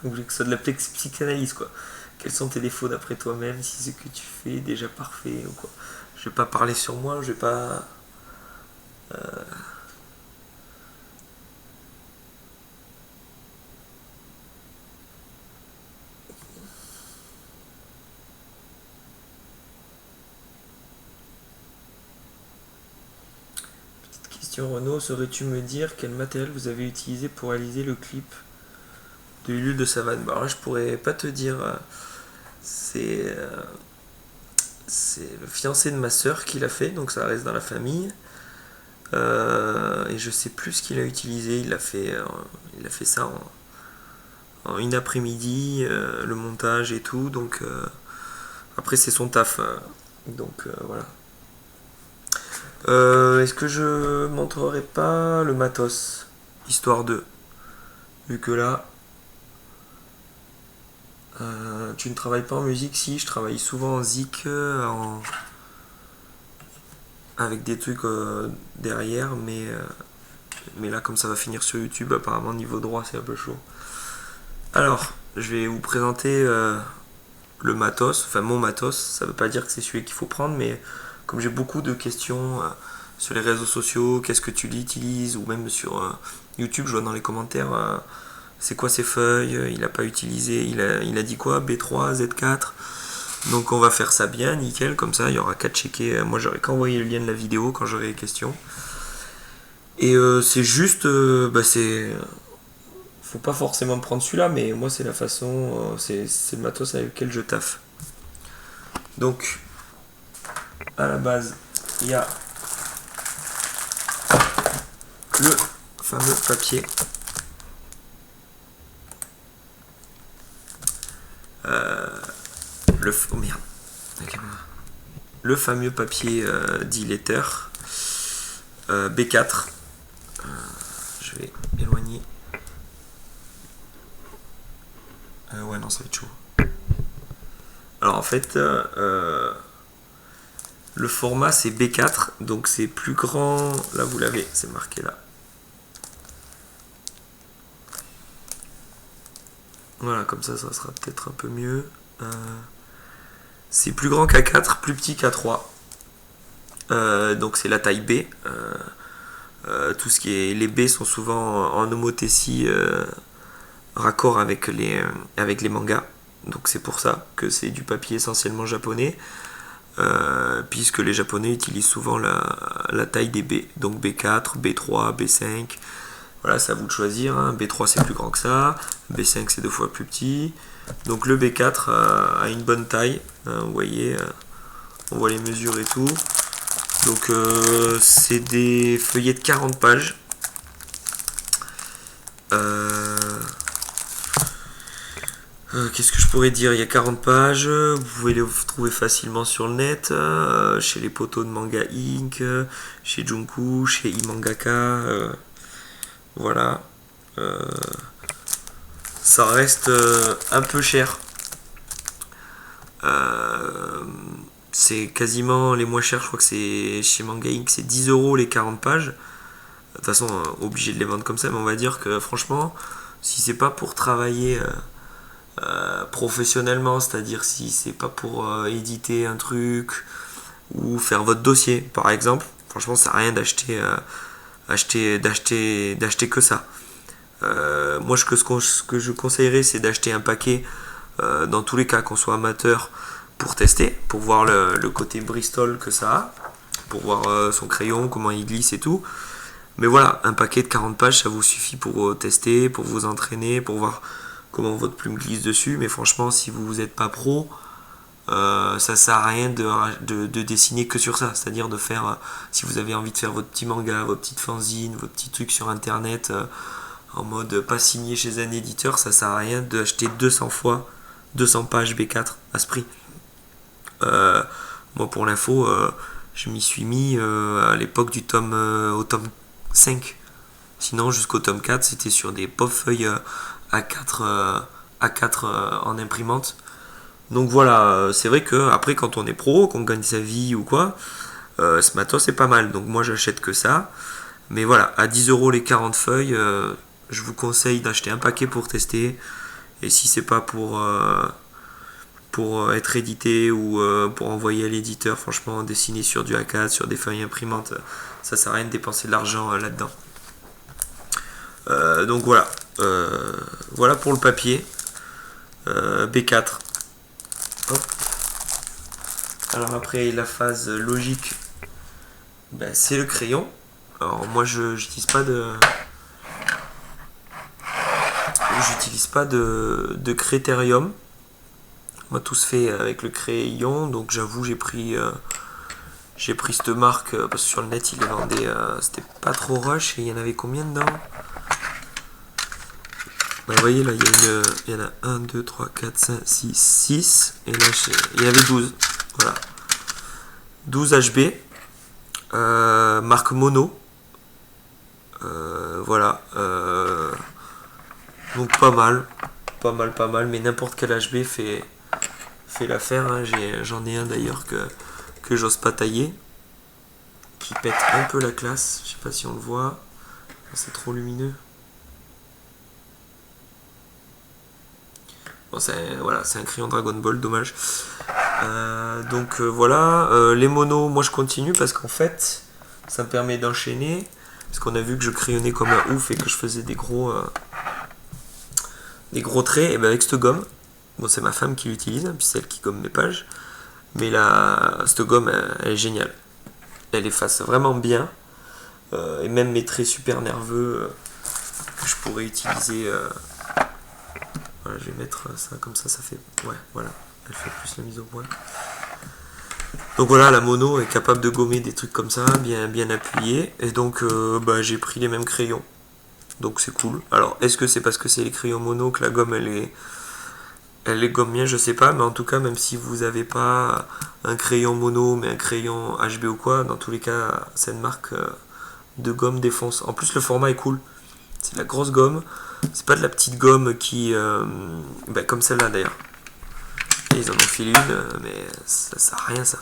Donc que ce soit de la psychanalyse, quoi. Quels sont tes défauts d'après toi-même, si ce que tu fais est déjà parfait ou quoi. Je vais pas parler sur moi, je vais pas... Petite question Renaud, saurais-tu me dire quel matériel vous avez utilisé pour réaliser le clip de Ulule de Savane? Bah alors là, je pourrais pas te dire. C'est c'est le fiancé de ma soeur qui l'a fait, donc ça reste dans la famille. Et je sais plus ce qu'il a utilisé. Il a fait ça en une après-midi, le montage et tout. Donc après c'est son taf. Donc voilà. Est-ce que je montrerai pas le matos, histoire de, vu que là, tu ne travailles pas en musique? Si, je travaille souvent en zik, avec des trucs derrière, mais là, comme ça va finir sur YouTube, apparemment, niveau droit, c'est un peu chaud. Alors, je vais vous présenter le matos, enfin mon matos. Ça veut pas dire que c'est celui qu'il faut prendre, mais comme j'ai beaucoup de questions sur les réseaux sociaux, qu'est-ce que tu l'utilises, ou même sur YouTube, je vois dans les commentaires c'est quoi ces feuilles, il a pas utilisé, il a dit quoi, B3, Z4. Donc on va faire ça bien, nickel, comme ça il y aura qu'à checker. Moi j'aurai qu'à envoyer le lien de la vidéo quand j'aurai les questions. Et c'est juste, c'est. Faut pas forcément prendre celui-là, mais moi c'est la façon, c'est le matos avec lequel je taffe. Donc, à la base, il y a le fameux papier. Oh merde. Le fameux papier dit letter B4. Je vais éloigner. Ouais, non, ça va être chaud. Alors en fait, le format c'est B4, donc c'est plus grand. Là, vous l'avez, c'est marqué là. Voilà, comme ça sera peut-être un peu mieux. C'est plus grand qu'A4, plus petit qu'A3. Donc c'est la taille B. Tout ce qui est les B sont souvent en homothétie raccord avec les mangas. Donc c'est pour ça que c'est du papier essentiellement japonais, puisque les japonais utilisent souvent la taille des B. Donc B4, B3, B5. Voilà, c'est à vous de choisir. Hein. B3 c'est plus grand que ça, B5 c'est 2 fois plus petit. Donc le B4 a une bonne taille. Hein, vous voyez, on voit les mesures et tout. Donc c'est des feuillets de 40 pages. Qu'est-ce que je pourrais dire? Il y a 40 pages, vous pouvez les trouver facilement sur le net, chez les potos de Manga Inc, chez Junku, chez Imangaka, voilà. Ça reste un peu cher. C'est quasiment les moins chers, je crois que c'est chez Manga Inc, c'est 10 € les 40 pages. De toute façon, obligé de les vendre comme ça, mais on va dire que franchement, si c'est pas pour travailler professionnellement, c'est-à-dire si c'est pas pour éditer un truc ou faire votre dossier par exemple, franchement ça sert à rien d'acheter que ça. Moi ce que je conseillerais c'est d'acheter un paquet dans tous les cas, qu'on soit amateur, pour tester, pour voir le côté Bristol que ça a, pour voir son crayon, comment il glisse et tout. Mais voilà, un paquet de 40 pages ça vous suffit pour tester, pour vous entraîner, pour voir comment votre plume glisse dessus. Mais franchement, si vous n'êtes pas pro, ça sert à rien de dessiner que sur ça. C'est-à-dire de faire, si vous avez envie de faire votre petit manga, vos petites fanzines, vos petits trucs sur internet, en mode pas signé chez un éditeur, ça sert à rien d'acheter 200 pages B4 à ce prix. Moi pour l'info, je m'y suis mis à l'époque du tome au tome 5. Sinon jusqu'au tome 4 c'était sur des pauvres feuilles A4 en imprimante. Donc voilà, c'est vrai que après quand on est pro, qu'on gagne sa vie ou quoi, ce matos c'est pas mal. Donc moi j'achète que ça. Mais voilà, à 10 € les 40 feuilles, je vous conseille d'acheter un paquet pour tester Et si c'est pas pour être édité ou pour envoyer à l'éditeur, franchement, dessiner sur du A4, sur des feuilles imprimantes, ça sert à rien de dépenser de l'argent là-dedans. Donc voilà. Voilà pour le papier. B4. Hop. Alors après, la phase logique, ben, c'est le crayon. Alors moi, j'utilise pas de critérium. Moi, tout se fait avec le crayon, donc j'avoue, j'ai pris cette marque parce que sur le net, il les vendait, c'était pas trop rush. Et il y en avait combien dedans? Ben, vous voyez là, il y en a 1, 2, 3, 4, 5, 6, 6. Et là, il y en avait 12. Voilà. 12 HB. Marque Mono. Voilà. Donc pas mal. Pas mal. Mais n'importe quel HB fait l'affaire. Hein. J'en ai un d'ailleurs que j'ose pas tailler. Qui pète un peu la classe. Je sais pas si on le voit. C'est trop lumineux. Bon, voilà, c'est un crayon Dragon Ball, dommage. Donc voilà, les monos, moi je continue parce qu'en fait, ça me permet d'enchaîner. Parce qu'on a vu que je crayonnais comme un ouf et que je faisais des gros traits. Et bien avec cette gomme, bon, c'est ma femme qui l'utilise, hein, puis c'est elle qui gomme mes pages. Mais là, cette gomme, elle est géniale. Elle efface vraiment bien. Et même mes traits super nerveux que je pourrais utiliser. Voilà, je vais mettre ça comme ça fait. Ouais, voilà. Elle fait plus la mise au point. Donc voilà, la mono est capable de gommer des trucs comme ça, bien appuyé. Et donc j'ai pris les mêmes crayons. Donc c'est cool. Alors est-ce que c'est parce que c'est les crayons mono que la gomme elle les gomme bien, je sais pas. Mais en tout cas, même si vous n'avez pas un crayon mono mais un crayon HB ou quoi, dans tous les cas, cette marque de gomme défonce. En plus le format est cool. C'est de la grosse gomme. C'est pas de la petite gomme qui... comme celle-là d'ailleurs. Et ils en ont filé une, mais ça sert à rien ça.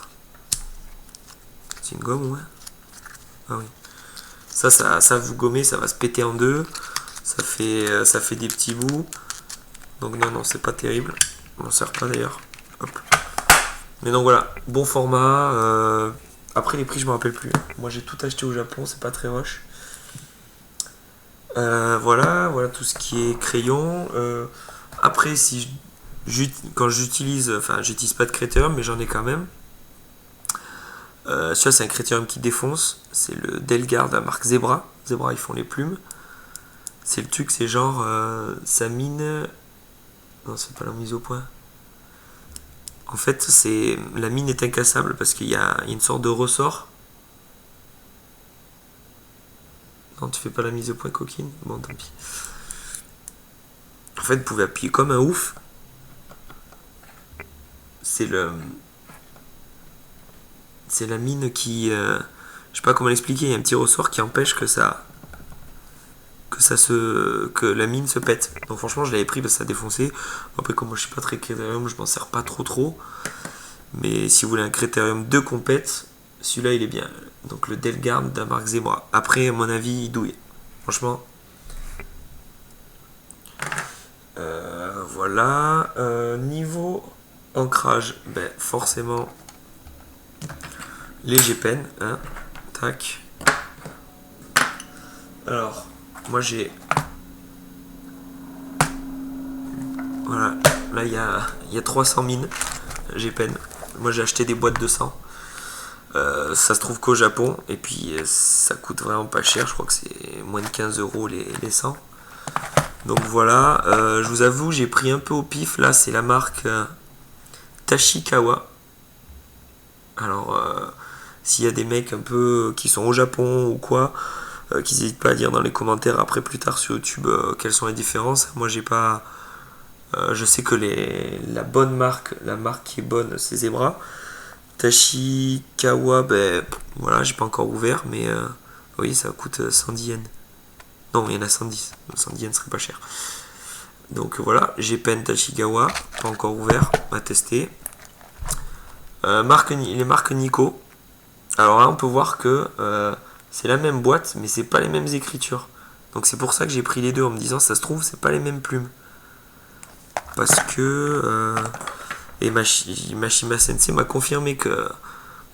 C'est une gomme, ouais. Ah oui. Ça vous gommez, ça va se péter en deux. Ça fait des petits bouts. Donc non, c'est pas terrible. On n'en sert pas d'ailleurs. Hop. Mais donc voilà, bon format. Après les prix, je me rappelle plus. Moi j'ai tout acheté au Japon, c'est pas très rush. Voilà tout ce qui est crayon. Après, quand j'utilise, enfin, j'utilise pas de critérium, mais j'en ai quand même. Celui-là, c'est un critérium qui défonce. C'est le Delgard, la marque Zebra. Zebra, ils font les plumes. C'est le truc, c'est genre, ça mine. Non, c'est pas la mise au point. En fait, la mine est incassable parce qu'il y a une sorte de ressort. Non, tu fais pas la mise au point, coquine. Bon, tant pis. En fait, vous pouvez appuyer comme un ouf. C'est la mine qui... je sais pas comment l'expliquer. Il y a un petit ressort qui empêche que la mine se pète. Donc franchement, je l'avais pris parce que ça défonçait. Après, comme moi je suis pas très critérium, je m'en sers pas trop. Mais si vous voulez un critérium de compète, celui-là il est bien. Donc le Delgard de la marque Zebra. Après, à mon avis, il douille. Franchement. Voilà. Niveau ancrage, forcément léger pen. Hein. Tac. Alors, moi j'ai... Voilà. Là, il y a 300 mines. J'ai pen. Moi j'ai acheté des boîtes de 100. Ça se trouve qu'au Japon, et puis ça coûte vraiment pas cher, je crois que c'est moins de 15 € les 100. Donc voilà, je vous avoue, j'ai pris un peu au pif, là c'est la marque Tachikawa. Alors, s'il y a des mecs un peu qui sont au Japon ou quoi, qui n'hésitent pas à dire dans les commentaires après plus tard sur YouTube quelles sont les différences. Moi j'ai pas... je sais que la bonne marque, la marque qui est bonne, c'est Zebra. Tachikawa, voilà, j'ai pas encore ouvert, mais oui, ça coûte 110 yens. Non, il y en a 110. 110 yens serait pas cher. Donc voilà, j'ai pen Tachikawa, pas encore ouvert, à tester. Les marques Nico. Alors là, on peut voir que c'est la même boîte, mais c'est pas les mêmes écritures. Donc c'est pour ça que j'ai pris les deux en me disant, ça se trouve, c'est pas les mêmes plumes. parce que et Mashima Sensei m'a confirmé que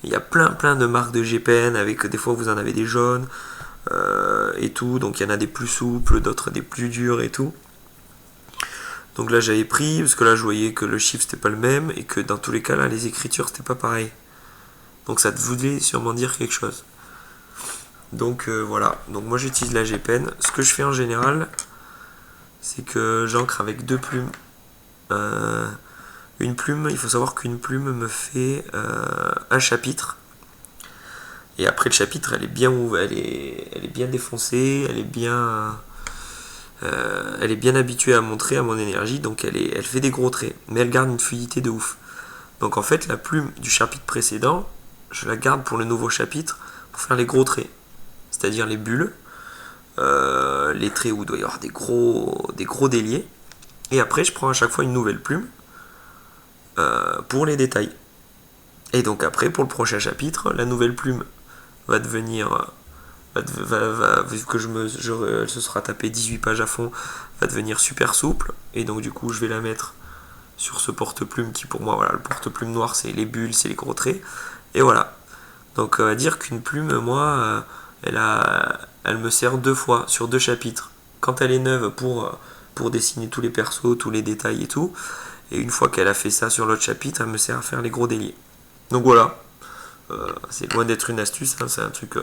il y a plein de marques de GPN avec des fois vous en avez des jaunes et tout, donc il y en a des plus souples, d'autres des plus durs et tout. Donc là j'avais pris parce que là je voyais que le chiffre c'était pas le même et que dans tous les cas là les écritures c'était pas pareil. Donc ça voulait sûrement dire quelque chose. Donc voilà, donc moi j'utilise la GPN. Ce que je fais en général, c'est que j'encre avec 2 plumes. Une plume, il faut savoir qu'une plume me fait un chapitre. Et après le chapitre, elle est bien défoncée, elle est bien habituée à montrer à mon énergie, donc elle fait des gros traits, mais elle garde une fluidité de ouf. Donc en fait, la plume du chapitre précédent, je la garde pour le nouveau chapitre pour faire les gros traits, c'est-à-dire les bulles, les traits où il doit y avoir des gros déliés. Et après, je prends à chaque fois une nouvelle plume pour les détails. Et donc après, pour le prochain chapitre, la nouvelle plume va devenir, vu que elle se sera tapé 18 pages à fond, va devenir super souple. Et donc du coup, je vais la mettre sur ce porte-plume qui pour moi, voilà, le porte-plume noir, c'est les bulles, c'est les gros traits. Et voilà. Donc on va dire qu'une plume, moi, elle me sert 2 fois sur 2 chapitres. Quand elle est neuve pour dessiner tous les persos, tous les détails et tout. Et une fois qu'elle a fait ça sur l'autre chapitre, elle me sert à faire les gros déliés. Donc voilà. C'est loin d'être une astuce, hein, c'est un truc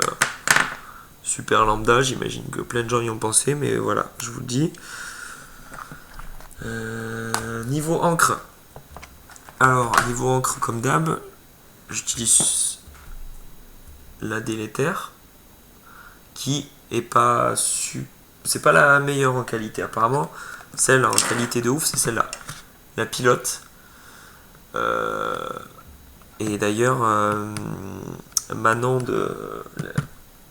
super lambda. J'imagine que plein de gens y ont pensé, mais voilà, je vous le dis. Niveau encre. Alors, niveau encre, comme d'hab, j'utilise la délétère qui est pas c'est pas la meilleure en qualité apparemment. Celle en qualité de ouf, c'est celle-là, la pilote. Et d'ailleurs Manon de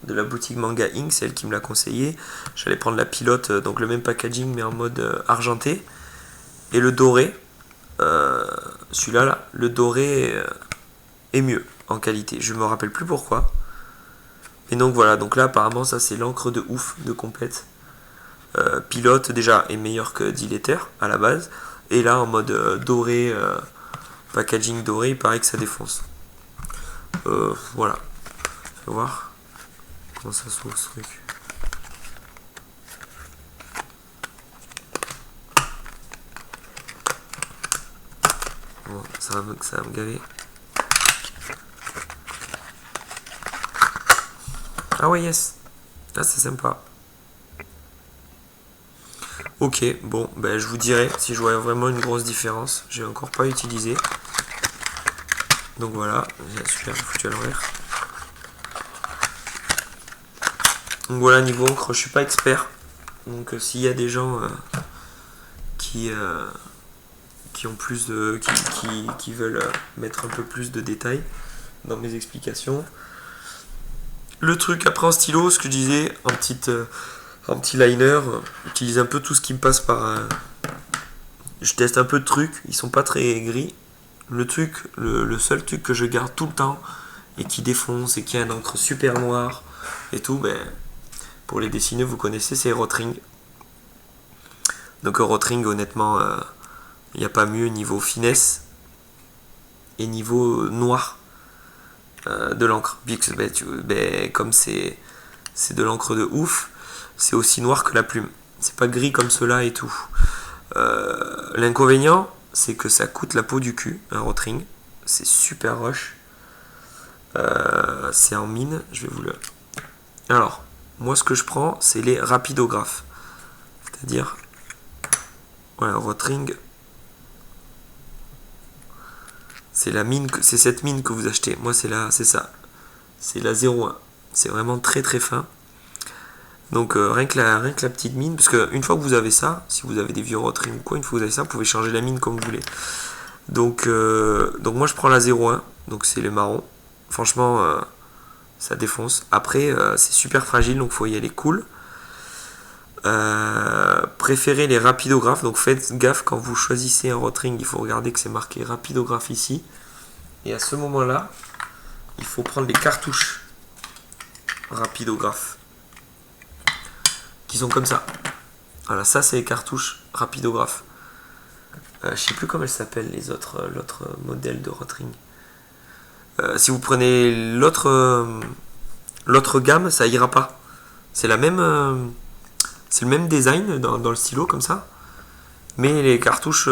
la boutique Manga Inc, c'est elle qui me l'a conseillé. J'allais prendre la pilote, donc le même packaging mais en mode argenté, et le doré, celui-là là, le doré est mieux en qualité, je me rappelle plus pourquoi. Et donc voilà, donc là apparemment ça c'est l'encre de ouf de complète. Pilote déjà est meilleur que Diletter à la base, et là en mode doré, packaging doré, il paraît que ça défonce. Voilà, je vais voir comment ça s'ouvre ce truc. Bon, ça va me gaver. Ah ouais, yes. Ah, c'est sympa. Ok, bon, ben je vous dirai si je vois vraiment une grosse différence. J'ai encore pas utilisé. Donc voilà, super foutu à l'envers. Donc voilà, niveau encre, je suis pas expert. Donc s'il y a des gens qui ont plus de. qui veulent mettre un peu plus de détails dans mes explications. Le truc après en stylo, ce que je disais, en petit liner, j'utilise un peu tout ce qui me passe par. Je teste un peu de trucs, ils sont pas très gris. Le seul truc que je garde tout le temps et qui défonce et qui a une encre super noire et tout, ben, pour les dessiner, vous connaissez, c'est Rotring. Donc Rotring, honnêtement, il n'y a pas mieux niveau finesse et niveau noir de l'encre. Comme c'est de l'encre de ouf, c'est aussi noir que la plume. C'est pas gris comme cela et tout. L'inconvénient, c'est que ça coûte la peau du cul, un Rotring. C'est super rush. C'est en mine, je vais vous le... Alors, moi ce que je prends, c'est les rapidographes. C'est-à-dire, voilà, Rotring, c'est la mine, c'est cette mine que vous achetez. Moi c'est ça. C'est la 01. C'est vraiment très très fin. Donc rien que la petite mine, parce qu'une fois que vous avez ça, si vous avez des vieux Rotring ou quoi, une fois que vous avez ça, vous pouvez changer la mine comme vous voulez. Donc moi je prends la 01, donc c'est le marron. Franchement, ça défonce. Après, c'est super fragile, donc il faut y aller cool. Préférez les rapidographes, donc faites gaffe quand vous choisissez un Rotring, il faut regarder que c'est marqué rapidographe ici. Et à ce moment-là, il faut prendre les cartouches rapidographes qui sont comme ça. Voilà, ça c'est les cartouches rapidographes. Je sais plus comment elle s'appelle l'autre modèle de Rotring. Si vous prenez l'autre gamme, ça ira pas. C'est la même, c'est le même design dans le stylo comme ça, mais les cartouches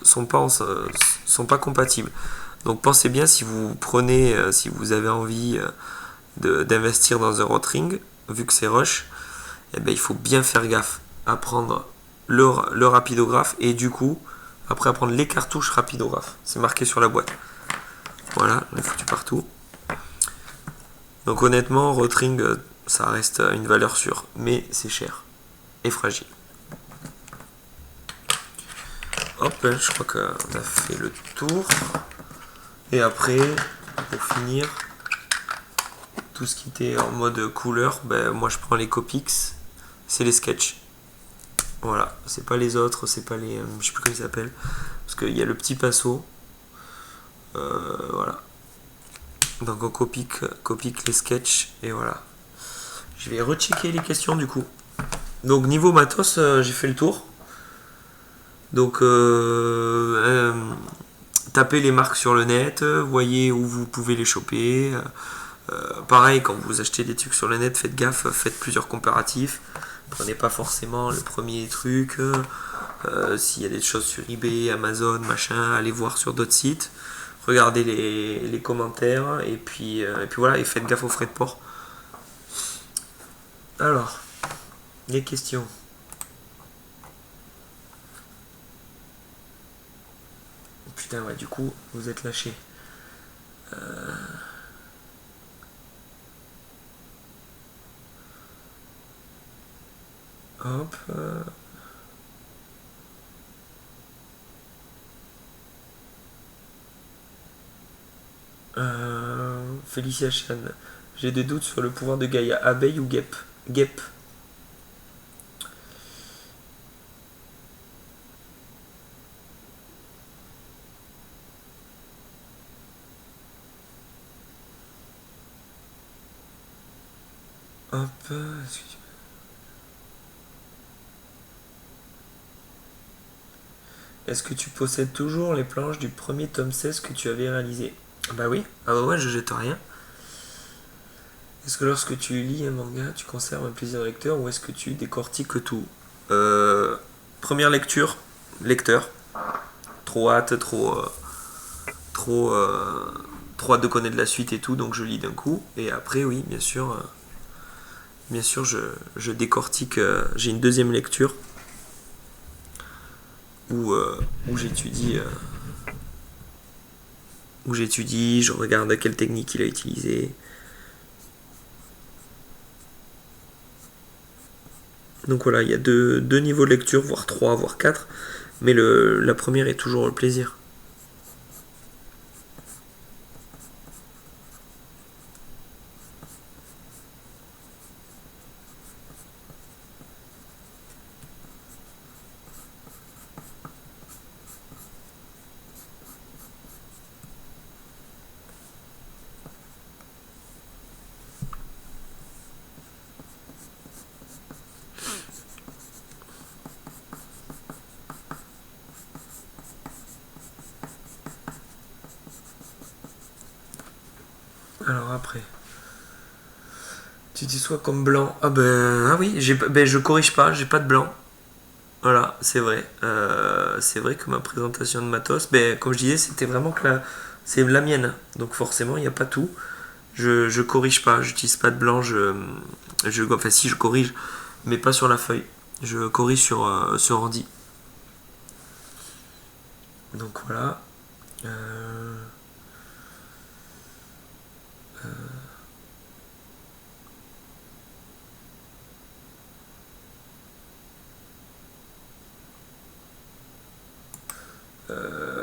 sont pas compatibles. Donc pensez bien si vous prenez, si vous avez envie d'investir dans un Rotring, vu que c'est rush, eh ben, il faut bien faire gaffe à prendre le rapidographe et du coup après à prendre les cartouches rapidographe. C'est marqué sur la boîte. Voilà, on est foutu partout. Donc honnêtement, Rotring, ça reste une valeur sûre, mais c'est cher et fragile. Hop, je crois qu'on a fait le tour. Et après, pour finir, tout ce qui était en mode couleur, ben, moi je prends les Copics, c'est les Sketch. Voilà, c'est pas les autres, c'est pas les. Je sais plus comment ils s'appellent. Parce qu'il y a le petit pinceau. Voilà. Donc on Copic les Sketch, et voilà. Je vais rechecker les questions du coup. Donc niveau matos, j'ai fait le tour. Donc tapez les marques sur le net, voyez où vous pouvez les choper. Pareil, quand vous achetez des trucs sur le net, faites gaffe, faites plusieurs comparatifs. Prenez pas forcément le premier truc. S'il y a des choses sur eBay, Amazon, machin, allez voir sur d'autres sites. Regardez les commentaires et puis voilà, et faites gaffe aux frais de port. Alors, les questions. Putain, ouais, du coup, vous êtes lâchés. Hop. Félicia Chan. J'ai des doutes sur le pouvoir de Gaïa. Abeille ou guêpe? Guêpe. Hop. Est-ce que tu possèdes toujours les planches du premier tome 16 que tu avais réalisé? Bah oui. Ah bah ouais, je jette rien. Est-ce que lorsque tu lis un manga, tu conserves un plaisir de lecteur ou est-ce que tu décortiques tout? Première lecture, lecteur. Trop hâte, trop, trop hâte de connaître la suite et tout, donc je lis d'un coup. Et après, oui, bien sûr, je décortique. J'ai une deuxième lecture où j'étudie, je regarde quelle technique il a utilisé. Donc voilà, il y a deux niveaux de lecture, voire trois, voire quatre, mais la première est toujours le plaisir. Alors après, tu dis soit comme blanc. Ah oui, je corrige pas, j'ai pas de blanc. Voilà, c'est vrai. C'est vrai que ma présentation de matos, comme je disais, c'était vraiment que c'est la mienne. Donc forcément, il n'y a pas tout. Je corrige pas, j'utilise pas de blanc. Enfin, si je corrige, mais pas sur la feuille. Je corrige sur ordi. Donc voilà.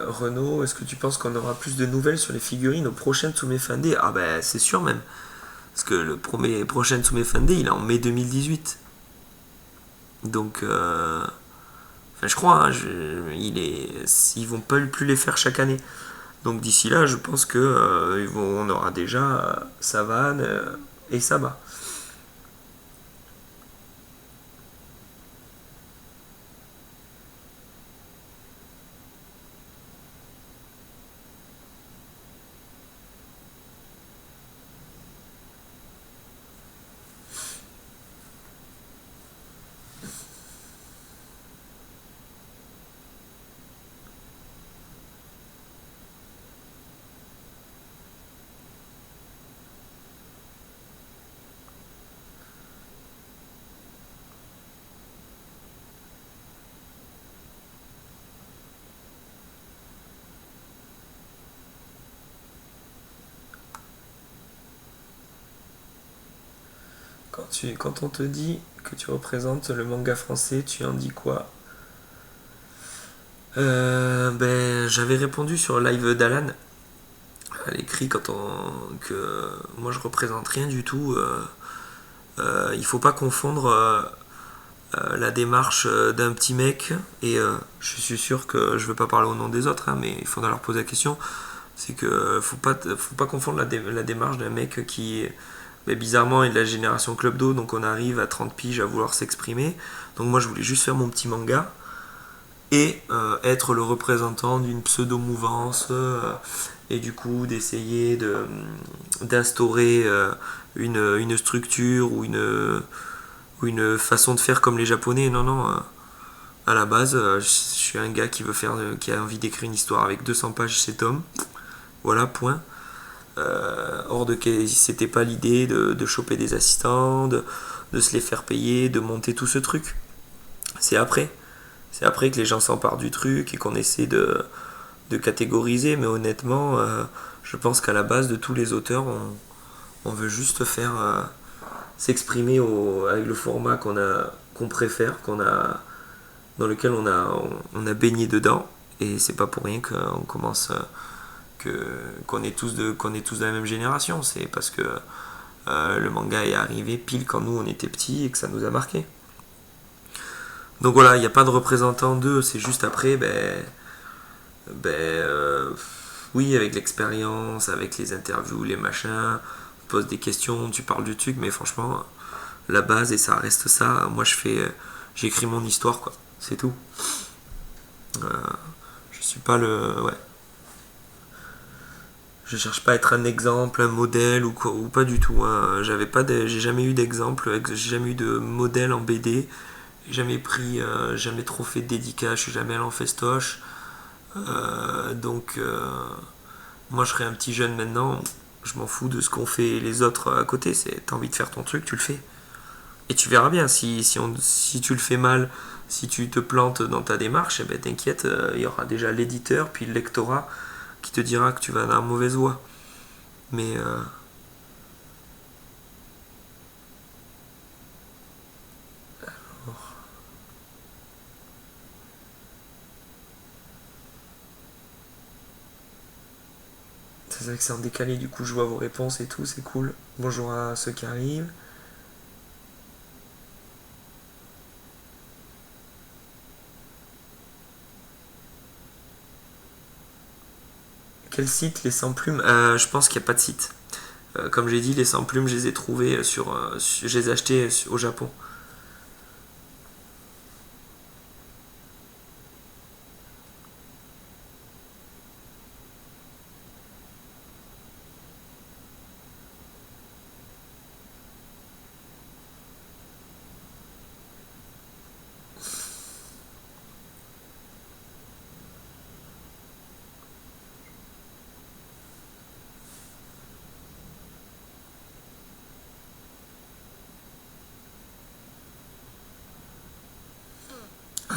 Renault, est-ce que tu penses qu'on aura plus de nouvelles sur les figurines aux prochaines Soumet Fandé? Ah ben c'est sûr même. Parce que le premier prochain Soumet Fandé, il est en mai 2018. Donc, enfin, je crois, hein, ils vont pas plus les faire chaque année. Donc d'ici là, je pense que on aura déjà Savane et Saba. Quand on te dit que tu représentes le manga français, tu en dis quoi? Ben, j'avais répondu sur le live d'Alan à l'écrit que moi je représente rien du tout. Il faut pas confondre la démarche d'un petit mec et je suis sûr que je veux pas parler au nom des autres, hein, mais il faudra leur poser la question. C'est que faut pas confondre la démarche d'un mec qui, mais bizarrement, est de la génération Club d'eau, donc on arrive à 30 piges à vouloir s'exprimer. Donc moi je voulais juste faire mon petit manga et être le représentant d'une pseudo-mouvance et du coup d'essayer d'instaurer une structure ou une façon de faire comme les Japonais. Non, non. À la base, je suis un gars qui a envie d'écrire une histoire avec 200 pages chez Tom. Voilà, point. Hors de c'était pas l'idée de choper des assistants, de se les faire payer, de monter tout ce truc. C'est après. C'est après que les gens s'emparent du truc et qu'on essaie de catégoriser. Mais honnêtement, je pense qu'à la base de tous les auteurs, on veut juste faire s'exprimer avec le format qu'on préfère, dans lequel on a baigné dedans. Et c'est pas pour rien qu'on commence qu'on est tous de la même génération. C'est parce que le manga est arrivé pile quand nous on était petits et que ça nous a marqué. Donc voilà, il n'y a pas de représentant d'eux, c'est juste après, oui, avec l'expérience, avec les interviews, les machins, tu poses des questions, tu parles du truc, mais franchement, la base, et ça reste ça, moi j'écris mon histoire, quoi, c'est tout. Je suis pas ouais. Je cherche pas à être un exemple, un modèle ou pas du tout. Hein. J'ai jamais eu d'exemple, j'ai jamais eu de modèle en BD. Jamais trop fait de dédicace, je suis jamais allé en festoche. Donc, moi je serais un petit jeune maintenant, je m'en fous de ce qu'ont fait les autres à côté. T'as envie de faire ton truc, tu le fais. Et tu verras bien, si tu le fais mal, si tu te plantes dans ta démarche, eh ben, t'inquiète, il y aura déjà l'éditeur, puis le lectorat qui te dira que tu vas dans la mauvaise voie. Mais c'est vrai que c'est en décalé, du coup je vois vos réponses et tout, c'est cool. Bonjour à ceux qui arrivent. Quel site, les sans plumes? Je pense qu'il n'y a pas de site. Comme j'ai dit, les sans plumes, je les ai trouvés je les ai achetés au Japon.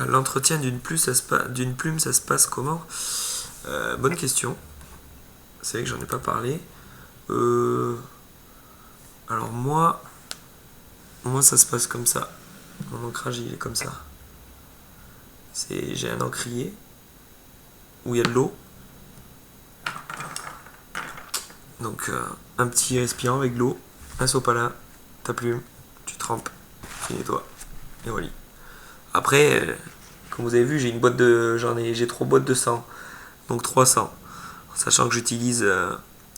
L'entretien d'une plume, ça se passe comment? Bonne question. C'est vrai que j'en ai pas parlé. Alors moi ça se passe comme ça. Mon ancrage il est comme ça. J'ai un encrier où il y a de l'eau. Donc un petit récipient avec de l'eau, un sopalin, ta plume, tu trempes, tu nettoies. Et voilà. Après, comme vous avez vu, j'ai 3 boîtes de 100, donc 300. Sachant que j'utilise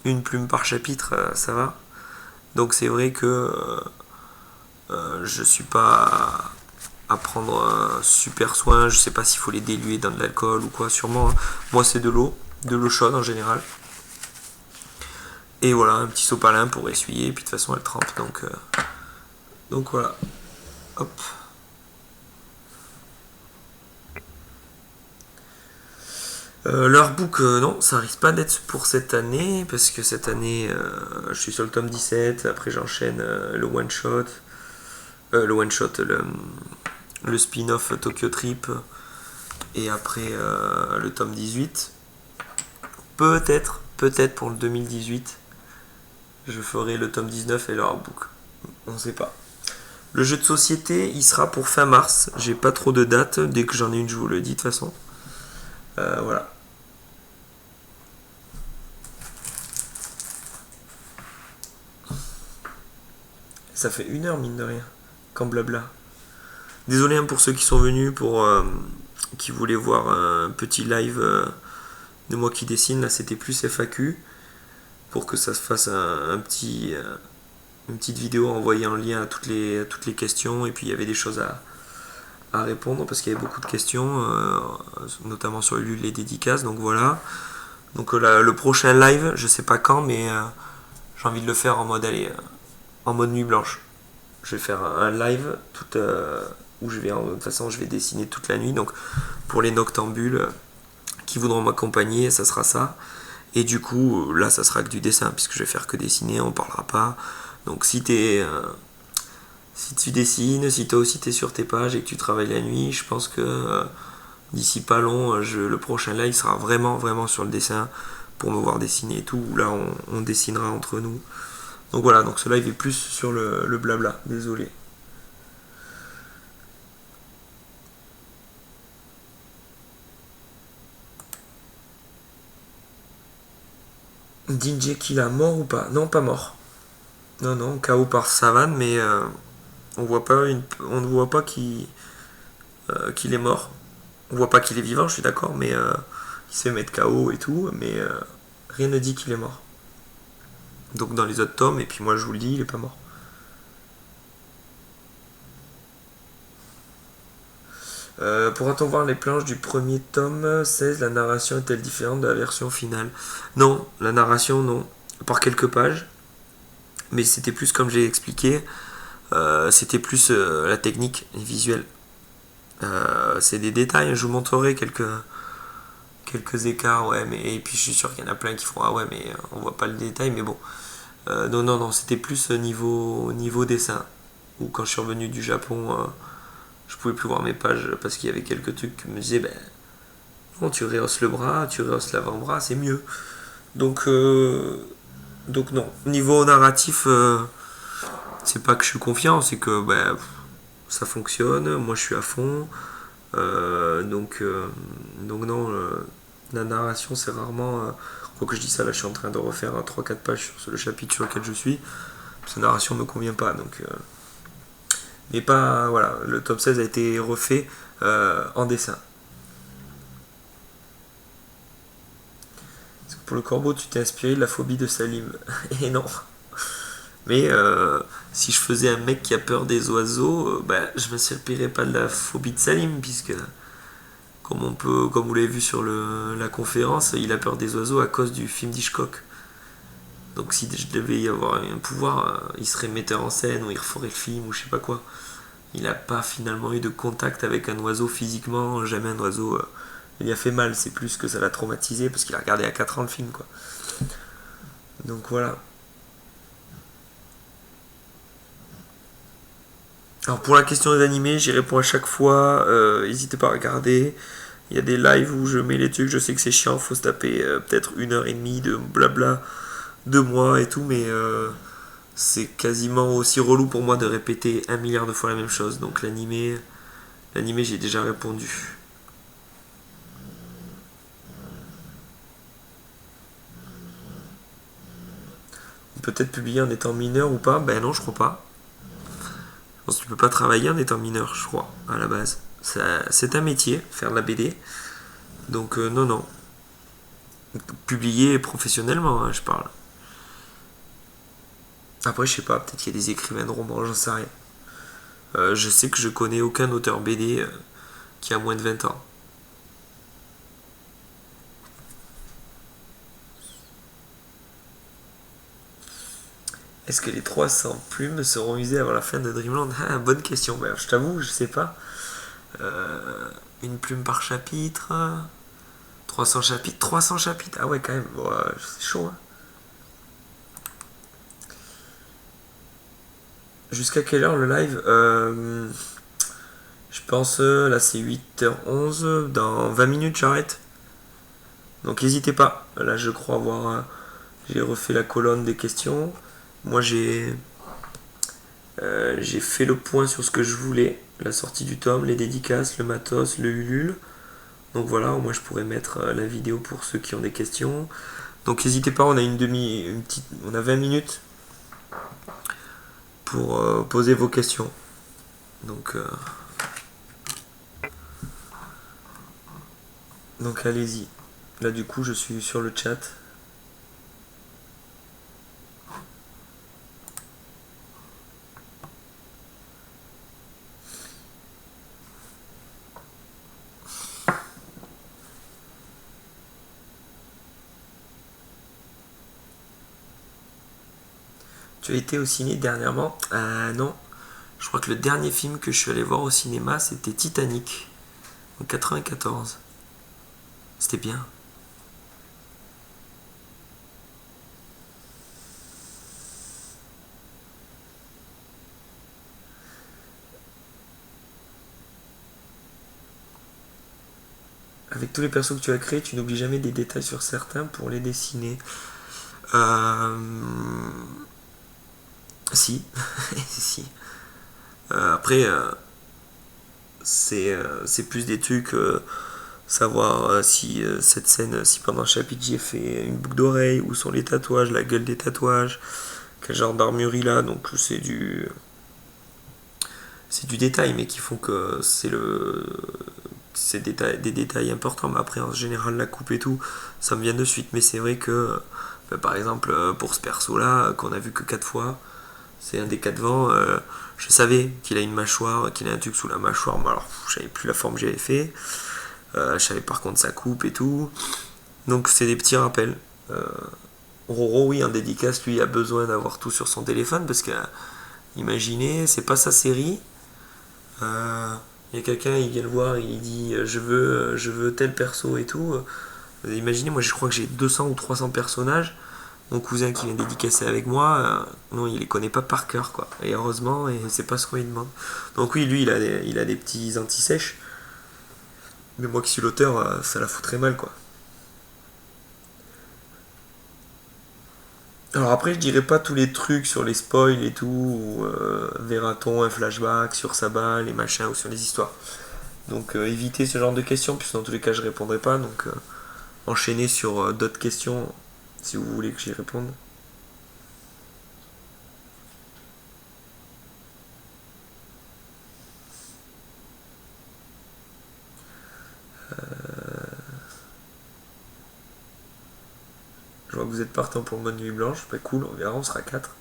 une plume par chapitre, ça va. Donc c'est vrai que je suis pas à prendre super soin. Je sais pas s'il faut les diluer dans de l'alcool ou quoi, sûrement. Hein. Moi c'est de l'eau chaude en général. Et voilà, un petit sopalin pour essuyer, puis de toute façon elle trempe. Donc voilà. Hop. L'artbook, non, ça risque pas d'être pour cette année, parce que cette année, je suis sur le tome 17, après j'enchaîne le one-shot, le spin-off Tokyo Trip, et après le tome 18. Peut-être pour le 2018, je ferai le tome 19 et l'artbook. On sait pas. Le jeu de société, il sera pour fin mars. J'ai pas trop de date. Dès que j'en ai une, je vous le dis de toute façon. Voilà. Ça fait 1 heure, mine de rien. Quand blabla. Désolé hein, pour ceux qui sont venus, qui voulaient voir un petit live de moi qui dessine. Là, c'était plus FAQ. Pour que ça se fasse une petite vidéo envoyée en lien à toutes les questions. Et puis, il y avait des choses à répondre parce qu'il y avait beaucoup de questions, notamment sur les dédicaces. Donc voilà. Donc le prochain live, je sais pas quand, mais j'ai envie de le faire en mode en mode nuit blanche. Je vais faire un live où de toute façon je vais dessiner toute la nuit. Donc pour les noctambules qui voudront m'accompagner, ça sera ça. Et du coup là ça sera que du dessin puisque je vais faire que dessiner, on parlera pas. Donc si tu dessines, si toi aussi t'es sur tes pages et que tu travailles la nuit, je pense que d'ici pas long, le prochain live sera vraiment sur le dessin pour me voir dessiner et tout. Là on dessinera entre nous. Donc voilà, donc ce live est plus sur le blabla, désolé. DJ Kill a mort ou pas? Non, pas mort. Non, KO par savane, mais on ne voit pas qu'il est mort. On voit pas qu'il est vivant, je suis d'accord, mais il se fait mettre KO et tout, mais rien ne dit qu'il est mort. Donc dans les autres tomes, et puis moi je vous le dis, il est pas mort. Pourra-t-on voir les planches du premier tome 16? La narration est-elle différente de la version finale? Non, la narration non. Par quelques pages. Mais c'était plus comme j'ai expliqué. C'était plus la technique visuelle. C'est des détails, je vous montrerai quelques écarts, ouais, mais et puis je suis sûr qu'il y en a plein qui font ah ouais mais on voit pas le détail, mais bon. Non, c'était plus niveau dessin. Ou quand je suis revenu du Japon, je pouvais plus voir mes pages parce qu'il y avait quelques trucs qui me disaient ben non, tu rehausses le bras, tu rehausses l'avant-bras, c'est mieux. Donc non. Niveau narratif, c'est pas que je suis confiant, c'est que ben, ça fonctionne, moi je suis à fond. Donc non, la narration c'est rarement. Quoi que je dis ça, là je suis en train de refaire 3-4 pages sur le chapitre sur lequel je suis. Cette narration me convient pas, donc. Mais pas. Voilà, le top 16 a été refait en dessin. Pour le corbeau, tu t'es inspiré de la phobie de Salim. Et non. Mais si je faisais un mec qui a peur des oiseaux, je m'inspirerais pas de la phobie de Salim, puisque comme vous l'avez vu sur la conférence, il a peur des oiseaux à cause du film d'Hitchcock. Donc si je devais y avoir un pouvoir, il serait metteur en scène ou il referait le film ou je sais pas quoi. Il n'a pas finalement eu de contact avec un oiseau physiquement, jamais un oiseau lui a fait mal, c'est plus que ça l'a traumatisé parce qu'il a regardé à 4 ans le film quoi. Donc voilà. Alors pour la question des animés, j'y réponds à chaque fois, n'hésitez pas à regarder. Il y a des lives où je mets les trucs, je sais que c'est chiant, faut se taper peut-être 1 heure et demie de blabla de moi et tout, mais c'est quasiment aussi relou pour moi de répéter 1 milliard de fois la même chose. Donc l'animé j'ai déjà répondu. Peut-être publier en étant mineur ou pas? Ben non, je crois pas. Je pense que tu peux pas travailler en étant mineur, je crois, à la base. C'est un métier, faire de la BD. Donc non. Publier professionnellement, hein, je parle. Après, je sais pas, peut-être qu'il y a des écrivains de romans, j'en sais rien. Je sais que je connais aucun auteur BD qui a moins de 20 ans. Est-ce que les 300 plumes seront usées avant la fin de Dreamland? Ah, bonne question. Je t'avoue, je sais pas. Une plume par chapitre. 300 chapitres. 300 chapitres. Ah ouais, quand même. Bon, c'est chaud. Hein. Jusqu'à quelle heure le live? Je pense, là c'est 8h11. Dans 20 minutes, j'arrête. Donc n'hésitez pas. Là, je crois avoir. J'ai refait la colonne des questions. Moi, j'ai J'ai fait le point sur ce que je voulais, la sortie du tome, les dédicaces, le matos, le Ulule. Donc voilà, au moins je pourrais mettre la vidéo pour ceux qui ont des questions. Donc n'hésitez pas, on a on a 20 minutes pour poser vos questions. Donc, donc allez-y. Là du coup je suis sur le chat. Tu as été au ciné dernièrement? Non. Je crois que le dernier film que je suis allé voir au cinéma, c'était Titanic, en 94. C'était bien. Avec tous les persos que tu as créés, tu n'oublies jamais des détails sur certains pour les dessiner. Euh... Si. Si. Après, c'est plus des trucs, savoir si cette scène, si pendant le chapitre j'ai fait une boucle d'oreille, où sont les tatouages, la gueule des tatouages, quel genre d'armure il a, donc c'est du détail, mais qui font que c'est des détails importants. Mais après, en général, la coupe et tout, ça me vient de suite. Mais c'est vrai que, par exemple, pour ce perso-là, qu'on a vu que 4 fois, c'est un des 4 vents. Je savais qu'il a une mâchoire, qu'il a un truc sous la mâchoire, mais alors je savais plus la forme que j'avais fait. Je savais par contre sa coupe et tout. Donc c'est des petits rappels. Roro, oui, en dédicace, lui, a besoin d'avoir tout sur son téléphone parce que, imaginez, c'est pas sa série. Il y a quelqu'un, il vient le voir, il dit je veux tel perso et tout. Imaginez, moi je crois que j'ai 200 ou 300 personnages. Mon cousin qui vient dédicacer avec moi, non, il les connaît pas par cœur, quoi. Et heureusement, et c'est pas ce qu'on lui demande. Donc oui, lui, il a des petits anti-sèches. Mais moi qui suis l'auteur, ça la foutrait mal, quoi. Alors après, je dirais pas tous les trucs sur les spoils et tout, ou verra-t-on un flashback sur sa balle, les machins, ou sur les histoires. Donc évitez ce genre de questions, puisque dans tous les cas, je répondrai pas. Donc enchaînez sur d'autres questions, si vous voulez que j'y réponde. Je vois que vous êtes partant pour le mode nuit blanche. Bah cool, on verra, on sera 4.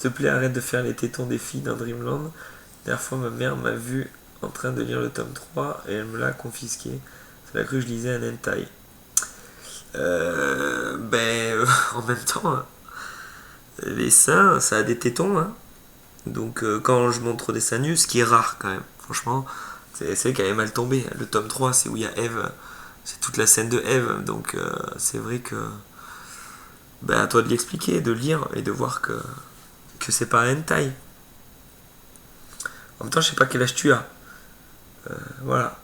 S'il te plaît, arrête de faire les tétons des filles dans Dreamland. La dernière fois, ma mère m'a vu en train de lire le tome 3 et elle me l'a confisqué. Elle a cru que je lisais un hentai. En même temps, les seins, ça a des tétons, hein. Donc quand je montre des seins nus, ce qui est rare quand même, franchement, c'est vrai qu'elle est mal tombée. Le tome 3, c'est où il y a Eve, c'est toute la scène de Eve, donc c'est vrai que à toi de l'expliquer, de lire et de voir que c'est pas un hentai. En même temps, je sais pas quel âge tu as. Voilà.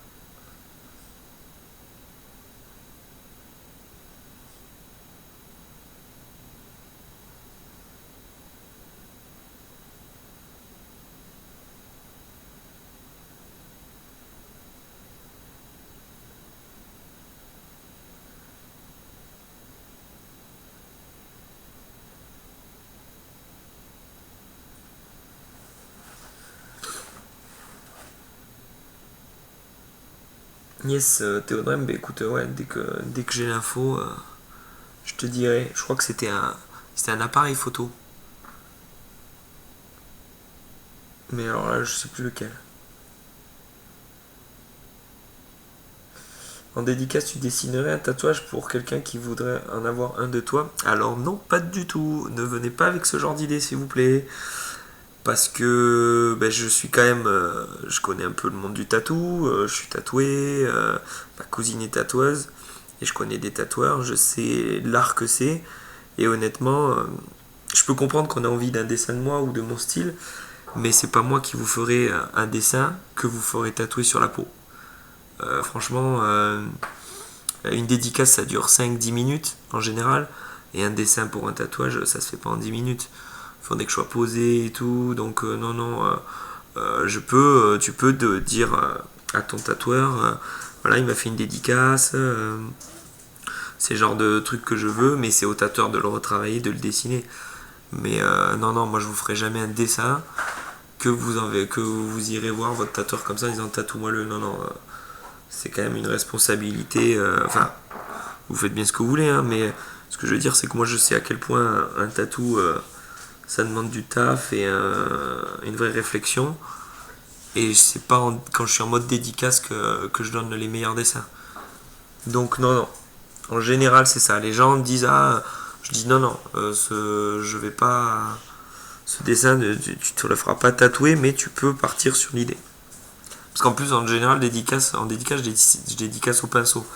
Yes, Théodrème, écoute, ouais, dès que j'ai l'info, je te dirai. Je crois que c'était un appareil photo. Mais alors là, je sais plus lequel. En dédicace, tu dessinerais un tatouage pour quelqu'un qui voudrait en avoir un de toi? Alors non, pas du tout. Ne venez pas avec ce genre d'idée, s'il vous plaît. Parce que ben, je suis quand même... je connais un peu le monde du tatou. Je suis tatoué. Ma cousine est tatoueuse. Et je connais des tatoueurs. Je sais l'art que c'est. Et honnêtement, je peux comprendre qu'on a envie d'un dessin de moi ou de mon style. Mais c'est pas moi qui vous ferai un dessin que vous ferez tatouer sur la peau. Franchement, une dédicace ça dure 5-10 minutes en général. Et un dessin pour un tatouage, ça se fait pas en 10 minutes. Il faudrait que je sois posé et tout. Donc non, non, tu peux dire à ton tatoueur, voilà, il m'a fait une dédicace. C'est le genre de truc que je veux, mais c'est au tatoueur de le retravailler, de le dessiner. Mais non, non, moi je vous ferai jamais un dessin que vous irez voir votre tatoueur comme ça en disant tatoue-moi le. Non, non, c'est quand même une responsabilité. Enfin, vous faites bien ce que vous voulez, hein, mais ce que je veux dire, c'est que moi je sais à quel point un tatou ça demande du taf et une vraie réflexion. Et c'est pas quand je suis en mode dédicace que je donne les meilleurs dessins. Donc, non, non. En général, c'est ça. Les gens disent ah, je dis non, non, je vais pas. Ce dessin, tu te le feras pas tatouer, mais tu peux partir sur l'idée. Parce qu'en plus, en général, en dédicace, je dédicace au pinceau.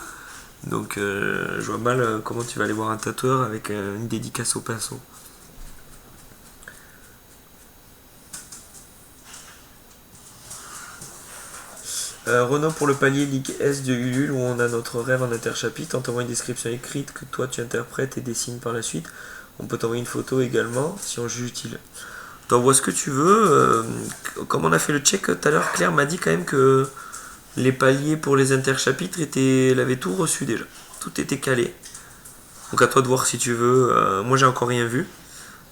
Donc, je vois mal comment tu vas aller voir un tatoueur avec une dédicace au pinceau. Renaud pour le palier Ligue S de Ulule où on a notre rêve en interchapitre. On t'envoie une description écrite que toi tu interprètes et dessines par la suite. On peut t'envoyer une photo également si on juge utile. T'envoies ce que tu veux. Comme on a fait le check tout à l'heure, Claire m'a dit quand même que les paliers pour les interchapitres elle avait tout reçu déjà. Tout était calé. Donc à toi de voir si tu veux. Moi j'ai encore rien vu.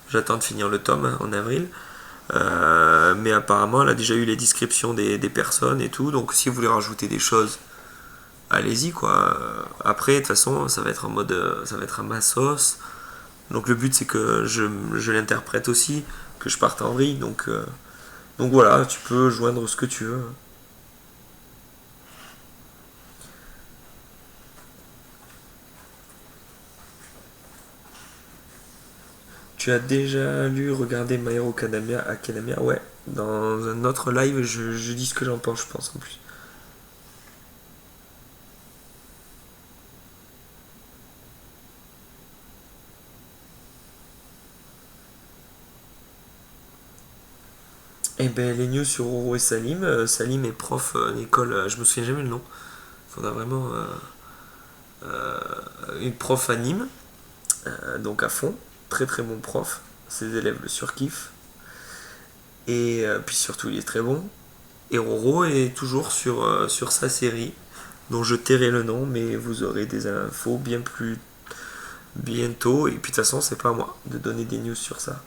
J'attends de finir le tome en avril. Mais apparemment, elle a déjà eu les descriptions des personnes et tout. Donc, si vous voulez rajouter des choses, allez-y quoi. Après, de toute façon, ça va être en mode, ça va être à ma sauce. Donc, le but c'est que je l'interprète aussi, que je parte en vrille. Donc voilà, tu peux joindre ce que tu veux. Tu as déjà lu, regardé My Hero Academia? Ouais. Dans un autre live, je dis ce que j'en pense, je pense en plus. Et ben les news sur Roro et Salim. Salim est prof à l'école, je me souviens jamais le nom. Faudra vraiment une prof à Nîmes, donc à fond. Très très bon prof. Ses élèves le surkiffent. Et puis surtout il est très bon. Et Roro est toujours sur sa série, dont je tairai le nom, mais vous aurez des infos bien plus bientôt. Et puis de toute façon, c'est pas à moi de donner des news sur ça.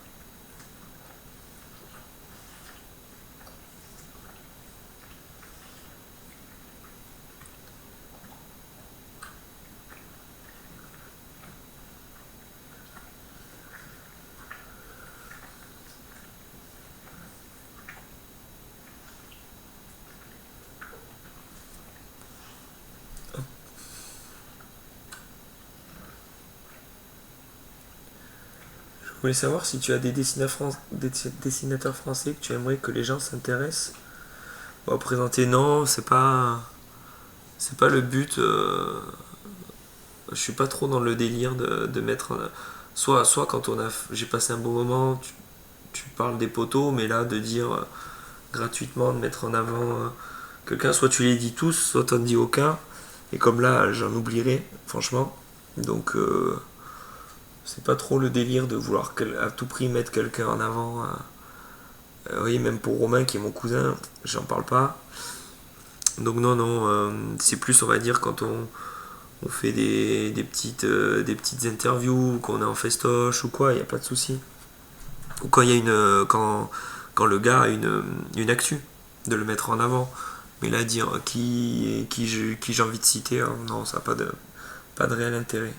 Je voulais savoir si tu as des dessinateurs français que tu aimerais que les gens s'intéressent. Bon, présenter, non, c'est pas le but. Je suis pas trop dans le délire de mettre. Soit quand j'ai passé un bon moment, tu parles des poteaux, mais là, de dire gratuitement, de mettre en avant quelqu'un, soit tu les dis tous, soit t'en dis aucun. Et comme là, j'en oublierai, franchement. Donc, c'est pas trop le délire de vouloir à tout prix mettre quelqu'un en avant. Oui, même pour Romain, qui est mon cousin, j'en parle pas. Donc, non, non, c'est plus, on va dire, quand on fait des petites interviews, qu'on est en festoche ou quoi, il n'y a pas de souci. Ou quand il y a quand le gars a une actu, de le mettre en avant. Mais là, dire qui j'ai envie de citer, hein, non, ça n'a pas de réel intérêt.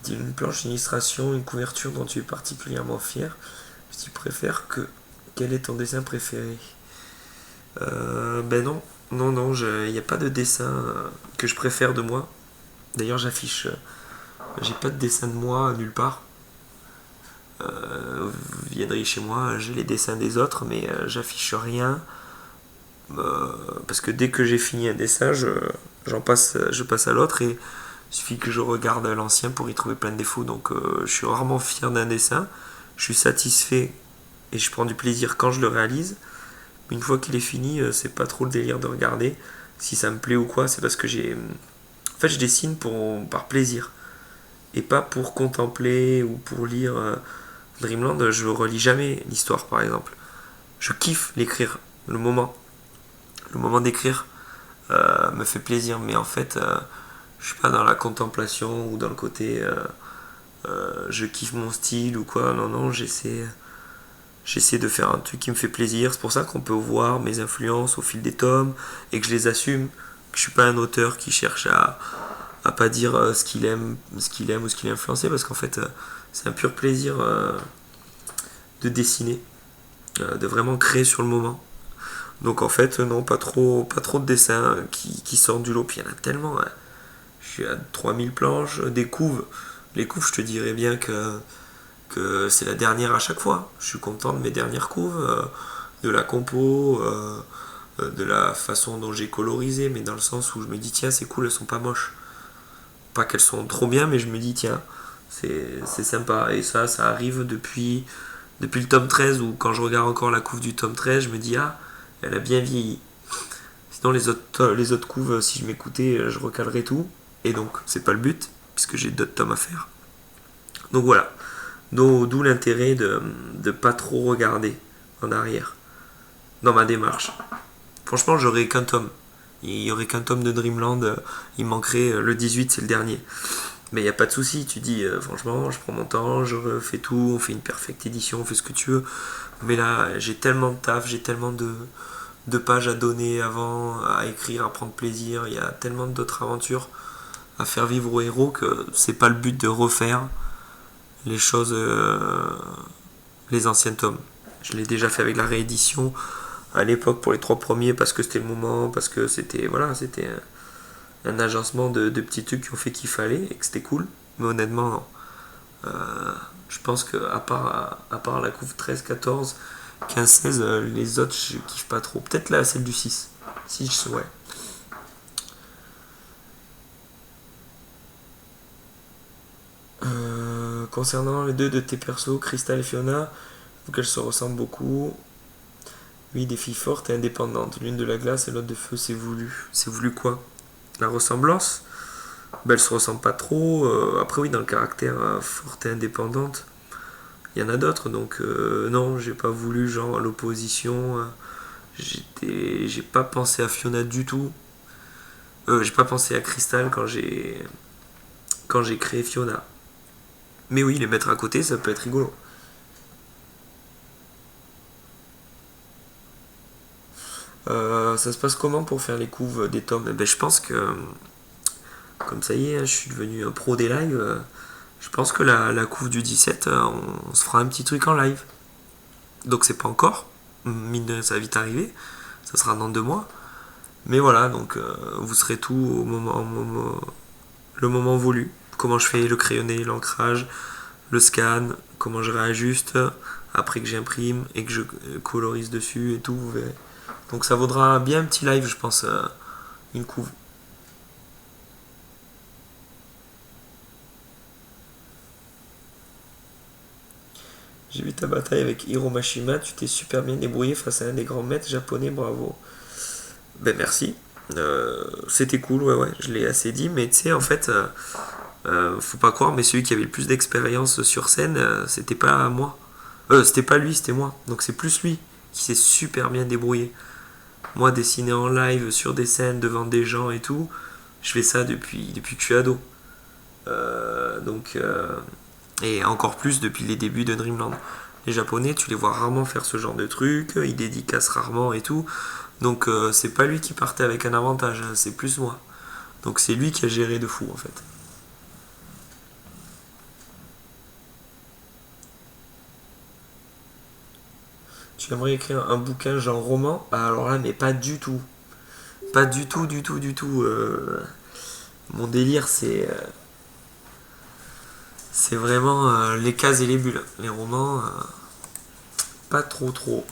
Une planche d'illustration, une couverture dont tu es particulièrement fier. Si tu préfères que... Quel est ton dessin préféré? Ben non, non, il n'y a pas de dessin que je préfère de moi. D'ailleurs, j'affiche... j'ai pas de dessin de moi nulle part. Vous viendrez chez moi, j'ai les dessins des autres, mais j'affiche rien. Parce que dès que j'ai fini un dessin, je passe à l'autre et il suffit que je regarde l'ancien pour y trouver plein de défauts. Donc je suis rarement fier d'un dessin. Je suis satisfait et je prends du plaisir quand je le réalise. Mais une fois qu'il est fini, c'est pas trop le délire de regarder si ça me plaît ou quoi. C'est parce que j'ai... En fait, je dessine par plaisir et pas pour contempler ou pour lire. Dreamland, je relis jamais l'histoire, par exemple. Je kiffe l'écrire, le moment. Le moment d'écrire me fait plaisir, mais en fait, je suis pas dans la contemplation ou dans le côté je kiffe mon style ou quoi. Non, non, j'essaie de faire un truc qui me fait plaisir. C'est pour ça qu'on peut voir mes influences au fil des tomes et que je les assume. Que je suis pas un auteur qui cherche à pas dire ce qu'il aime ou ce qu'il est influencé, parce qu'en fait, c'est un pur plaisir de dessiner, de vraiment créer sur le moment. Donc en fait, non, pas trop de dessins qui sortent du lot. Puis il y en a tellement. Hein. Je suis à 3000 planches, des couves. Les couves, je te dirais bien que c'est la dernière à chaque fois. Je suis content de mes dernières couves, de la compo, de la façon dont j'ai colorisé, mais dans le sens où je me dis, tiens, c'est cool, elles sont pas moches. Pas qu'elles sont trop bien, mais je me dis, tiens, c'est sympa. Et ça arrive depuis le tome 13, où quand je regarde encore la couve du tome 13, je me dis, ah, elle a bien vieilli. Sinon, les autres couves, si je m'écoutais, je recalerais tout. Et donc, c'est pas le but, puisque j'ai d'autres tomes à faire. Donc voilà. D'où l'intérêt de pas trop regarder en arrière dans ma démarche. Franchement, j'aurais qu'un tome. Il y aurait qu'un tome de Dreamland. Il manquerait le 18, c'est le dernier. Mais il n'y a pas de souci. Tu dis, franchement, je prends mon temps, je refais tout, on fait une perfecte édition, on fait ce que tu veux. Mais là, j'ai tellement de taf, j'ai tellement de pages à donner avant, à écrire, à prendre plaisir. Il y a tellement d'autres aventures à faire vivre aux héros que c'est pas le but de refaire les choses, les anciens tomes. Je l'ai déjà fait avec la réédition à l'époque pour les 3 premiers, parce que c'était le moment, parce que c'était un agencement de petits trucs qui ont fait qu'il fallait et que c'était cool. Mais honnêtement, non. Je pense que à part la couve 13, 14, 15, 16, les autres je kiffe pas trop. Peut-être là celle du 6. 6, ouais. Concernant les deux de tes persos, Crystal et Fiona, faut qu'elles se ressemblent beaucoup. Oui, des filles fortes et indépendantes. L'une de la glace et l'autre de feu, c'est voulu. C'est voulu quoi? La ressemblance? Ben, elles se ressemblent pas trop. Après, oui, dans le caractère forte et indépendante, il y en a d'autres. Donc, non, j'ai pas voulu, genre, à l'opposition. J'ai pas pensé à Fiona du tout. J'ai pas pensé à Crystal quand j'ai créé Fiona. Mais oui, les mettre à côté, ça peut être rigolo. Ça se passe comment pour faire les couves des tomes? Ben, je pense que, comme ça y est, je suis devenu un pro des lives. Je pense que la couve du 17, on se fera un petit truc en live. Donc c'est pas encore, mine de rien, ça va vite arriver. Ça sera dans 2 mois. Mais voilà, donc vous serez tout le moment voulu. Comment je fais le crayonné, l'ancrage, le scan, comment je réajuste après que j'imprime et que je colorise dessus et tout, vous verrez. Donc ça vaudra bien un petit live, je pense, une couve. J'ai vu ta bataille avec Hiro Mashima, tu t'es super bien débrouillé face à un des grands maîtres japonais, bravo. Ben merci. C'était cool, ouais, je l'ai assez dit, mais tu sais, en fait, faut pas croire, mais celui qui avait le plus d'expérience sur scène, c'était pas moi. C'était pas lui, c'était moi. Donc c'est plus lui qui s'est super bien débrouillé. Moi, dessiner en live sur des scènes devant des gens et tout, je fais ça depuis que je suis ado. Et encore plus depuis les débuts de Dreamland. Les Japonais, tu les vois rarement faire ce genre de truc, ils dédicacent rarement et tout. Donc c'est pas lui qui partait avec un avantage, c'est plus moi. Donc c'est lui qui a géré de fou en fait. Tu aimerais écrire un bouquin genre roman? Ah, alors là, mais pas du tout. Pas du tout, du tout, du tout. Mon délire, c'est vraiment les cases et les bulles. Les romans, pas trop trop.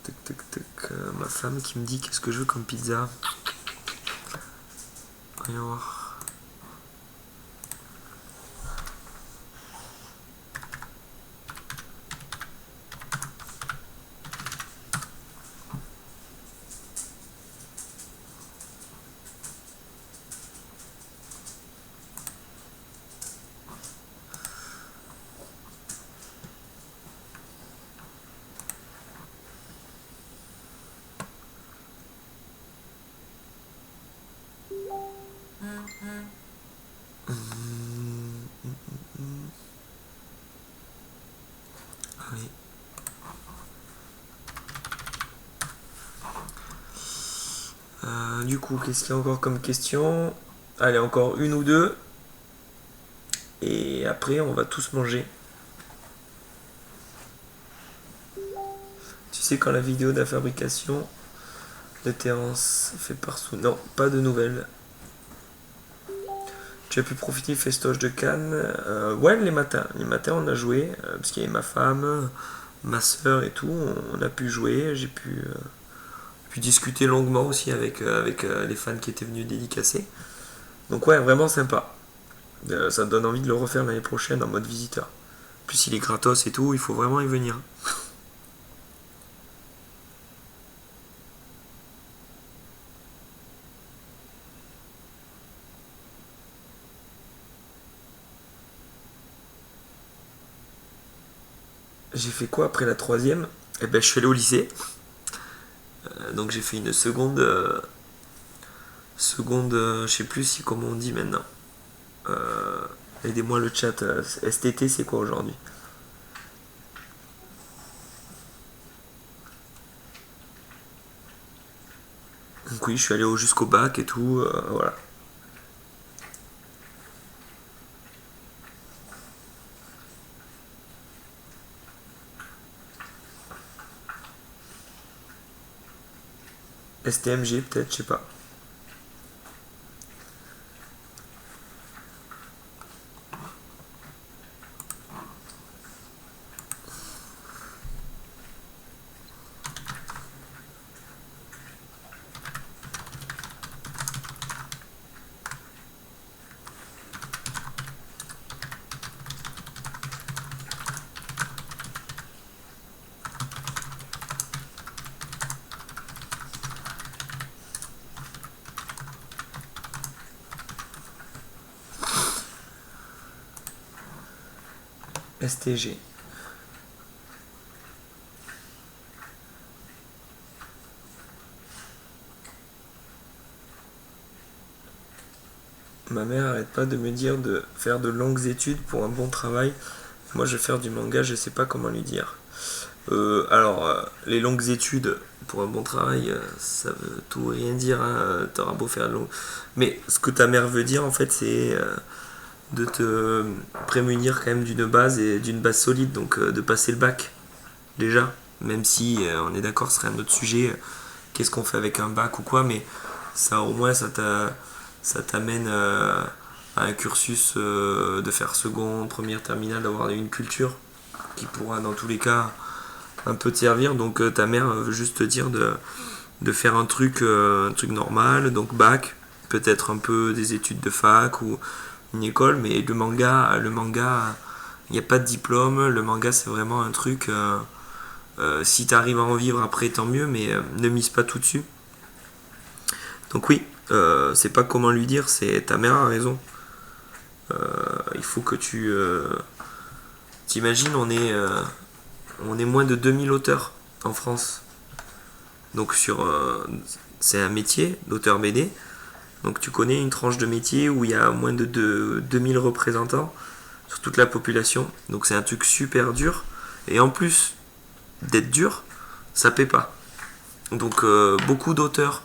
Tac, tac, tac. Ma femme qui me dit qu'est-ce que je veux comme pizza. Voyons voir. Allez. Du coup, qu'est-ce qu'il y a encore comme question? Allez, encore une ou deux. Et après, on va tous manger. Tu sais quand la vidéo de la fabrication de Terence fait par sous. Non, pas de nouvelles. Tu as pu profiter du festoche de Cannes? Ouais, les matins. Les matins, on a joué, parce qu'il y avait ma femme, ma soeur et tout. On a pu jouer. J'ai pu discuter longuement aussi avec les fans qui étaient venus dédicacer. Donc ouais, vraiment sympa. Ça donne envie de le refaire l'année prochaine en mode visiteur. En plus, il est gratos et tout, il faut vraiment y venir. J'ai fait quoi après la troisième? Eh ben, je suis allé au lycée. Donc j'ai fait une seconde, je sais plus si comment on dit maintenant. Aidez-moi le chat. STT, c'est quoi aujourd'hui? Donc oui, je suis allé jusqu'au bac et tout. Voilà. STMG peut-être, je sais pas. STG. Ma mère arrête pas de me dire de faire de longues études pour un bon travail. Moi, je vais faire du manga, je sais pas comment lui dire. Les longues études pour un bon travail, ça veut tout et rien dire. Hein. T'auras beau faire long. Mais ce que ta mère veut dire, en fait, c'est de te prémunir quand même d'une base et d'une base solide, donc de passer le bac déjà. Même si on est d'accord, ce serait un autre sujet. Qu'est-ce qu'on fait avec un bac ou quoi, mais ça au moins ça t'amène à un cursus de faire seconde, première, terminale, d'avoir une culture qui pourra dans tous les cas un peu te servir. Donc ta mère veut juste te dire de faire un truc normal, donc bac, peut-être un peu des études de fac ou une école, mais le manga, il n'y a pas de diplôme, le manga c'est vraiment un truc, si tu arrives à en vivre après tant mieux, mais ne mise pas tout dessus. Donc oui, c'est pas comment lui dire, c'est ta mère a raison. Il faut que tu... T'imagines, on est moins de 2000 auteurs en France. Donc c'est un métier d'auteur BD. Donc tu connais une tranche de métier où il y a moins de 2000 représentants. sur toute la population. Donc c'est un truc super dur. Et en plus d'être dur, ça paie pas. Donc beaucoup d'auteurs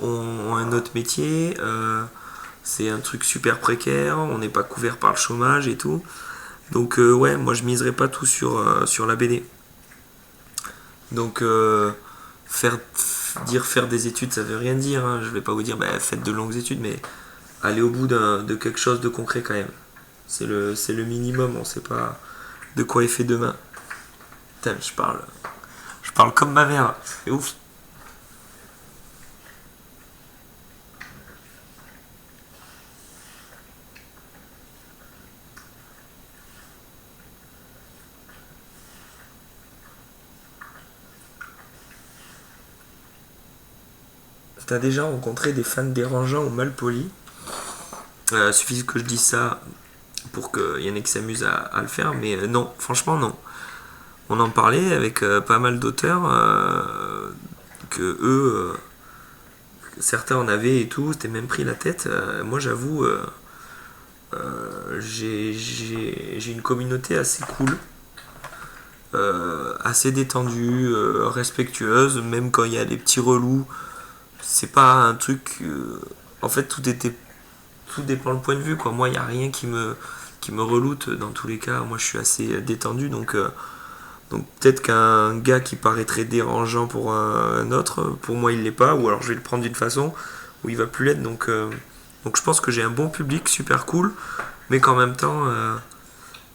ont un autre métier. C'est un truc super précaire. On n'est pas couvert par le chômage et tout. Donc ouais, moi je miserais pas tout sur la BD. Donc faire des études, ça veut rien dire. Hein. Je vais pas vous dire faites de longues études, mais allez au bout de quelque chose de concret quand même. C'est le minimum. On sait pas de quoi est fait demain. Putain, je parle comme ma mère. C'est ouf. T'as déjà rencontré des fans dérangeants ou mal polis? Suffit que je dise ça pour qu'il y en ait qui s'amusent à le faire, mais non, franchement non. On en parlait avec pas mal d'auteurs que eux, certains en avaient et tout, c'était même pris la tête. Moi j'avoue, j'ai une communauté assez cool, assez détendue, respectueuse, même quand il y a des petits relous. C'est pas un truc. En fait, tout dépend le point de vue, quoi. Moi, il n'y a rien qui me reloute dans tous les cas. Moi, je suis assez détendu, donc peut-être qu'un gars qui paraîtrait dérangeant pour un autre, pour moi, il l'est pas, ou alors je vais le prendre d'une façon où il va plus l'être. Donc je pense que j'ai un bon public, super cool, mais qu'en même temps,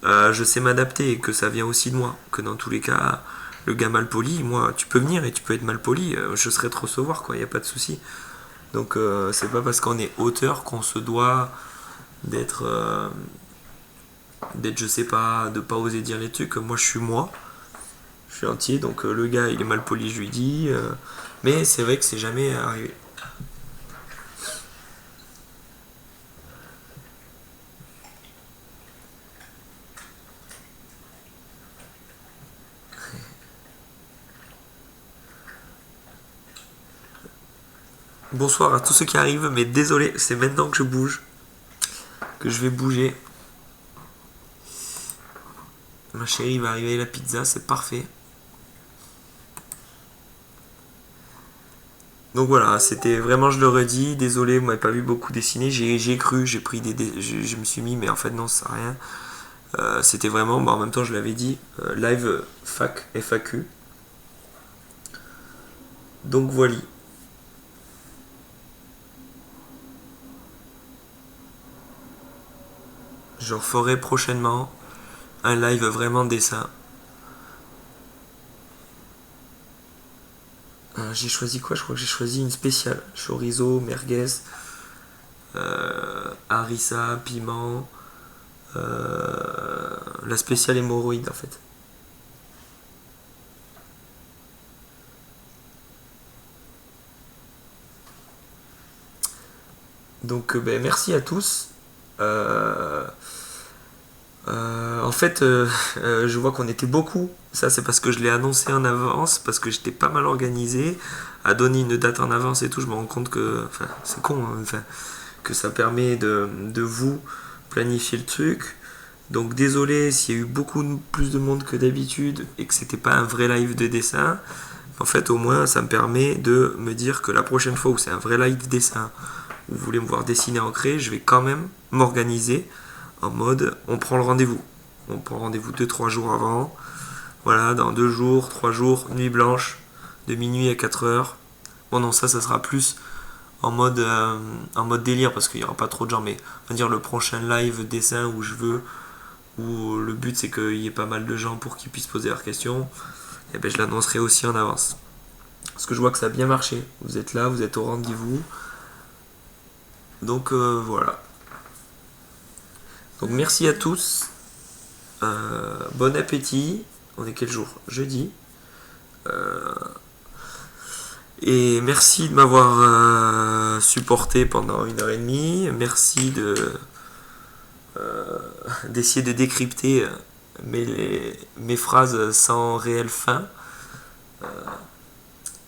je sais m'adapter et que ça vient aussi de moi. Que dans tous les cas, le gars mal poli, moi, tu peux venir et tu peux être mal poli, je serai te recevoir, quoi, il n'y a pas de souci. Donc c'est pas parce qu'on est auteur qu'on se doit d'être, je sais pas, de pas oser dire les trucs. Moi, je suis moi, je suis entier, donc le gars, il est mal poli, je lui dis. Mais c'est vrai que c'est jamais arrivé. Bonsoir à tous ceux qui arrivent, mais désolé, c'est maintenant que je bouge, que je vais bouger. Ma chérie va arriver la pizza, c'est parfait. Donc voilà, c'était vraiment, je le redis, désolé, vous m'avez pas vu beaucoup dessiner, j'ai cru, j'ai pris je me suis mis, mais en fait non, ça sert à rien. C'était vraiment, en même temps je l'avais dit, live FAQ. Donc voilà. Je referai prochainement un live vraiment dessin. J'ai choisi quoi? Je crois que j'ai choisi une spéciale. Chorizo, merguez, harissa, piment. La spéciale hémorroïde en fait. Donc merci à tous. En fait, je vois qu'on était beaucoup. Ça, c'est parce que je l'ai annoncé en avance, parce que j'étais pas mal organisé, à donner une date en avance et tout. Je me rends compte que, enfin, c'est con, hein, enfin, que ça permet de vous planifier le truc. Donc désolé s'il y a eu beaucoup plus de monde que d'habitude et que c'était pas un vrai live de dessin. En fait, au moins, ça me permet de me dire que la prochaine fois où c'est un vrai live de dessin, où vous voulez me voir dessiner en craie, je vais quand même m'organiser en mode on prend le rendez-vous. On prend rendez-vous 2-3 jours avant. Voilà, dans 2 jours, 3 jours, nuit blanche, de minuit à 4 heures. Bon non, ça sera plus en mode délire parce qu'il n'y aura pas trop de gens, mais on va dire le prochain live dessin où je veux, où le but c'est qu'il y ait pas mal de gens pour qu'ils puissent poser leurs questions, et ben je l'annoncerai aussi en avance. Parce que je vois que ça a bien marché. Vous êtes là, vous êtes au rendez-vous. Donc voilà. Donc merci à tous. Bon appétit. On est quel jour? Jeudi. Et merci de m'avoir supporté pendant 1h30. Merci d'essayer de décrypter mes phrases sans réelle fin.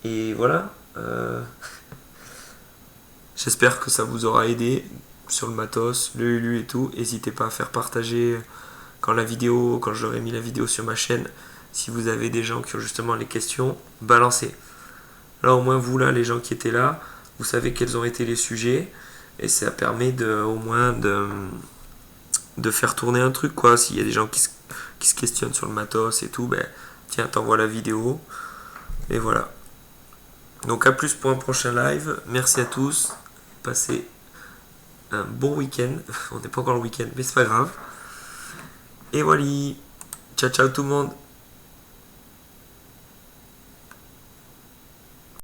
Et voilà. J'espère que ça vous aura aidé sur le matos, le Ulu et tout. N'hésitez pas à faire partager quand j'aurai mis la vidéo sur ma chaîne, si vous avez des gens qui ont justement les questions, balancez. Là au moins vous là, les gens qui étaient là, vous savez quels ont été les sujets et ça permet au moins de faire tourner un truc quoi. S'il y a des gens qui se questionnent sur le matos et tout, ben tiens, t'envoies la vidéo et voilà. Donc à plus pour un prochain live. Merci à tous. Passez un bon week-end. On n'est pas encore le week-end, mais c'est pas grave. Et voilà. Ciao ciao tout le monde.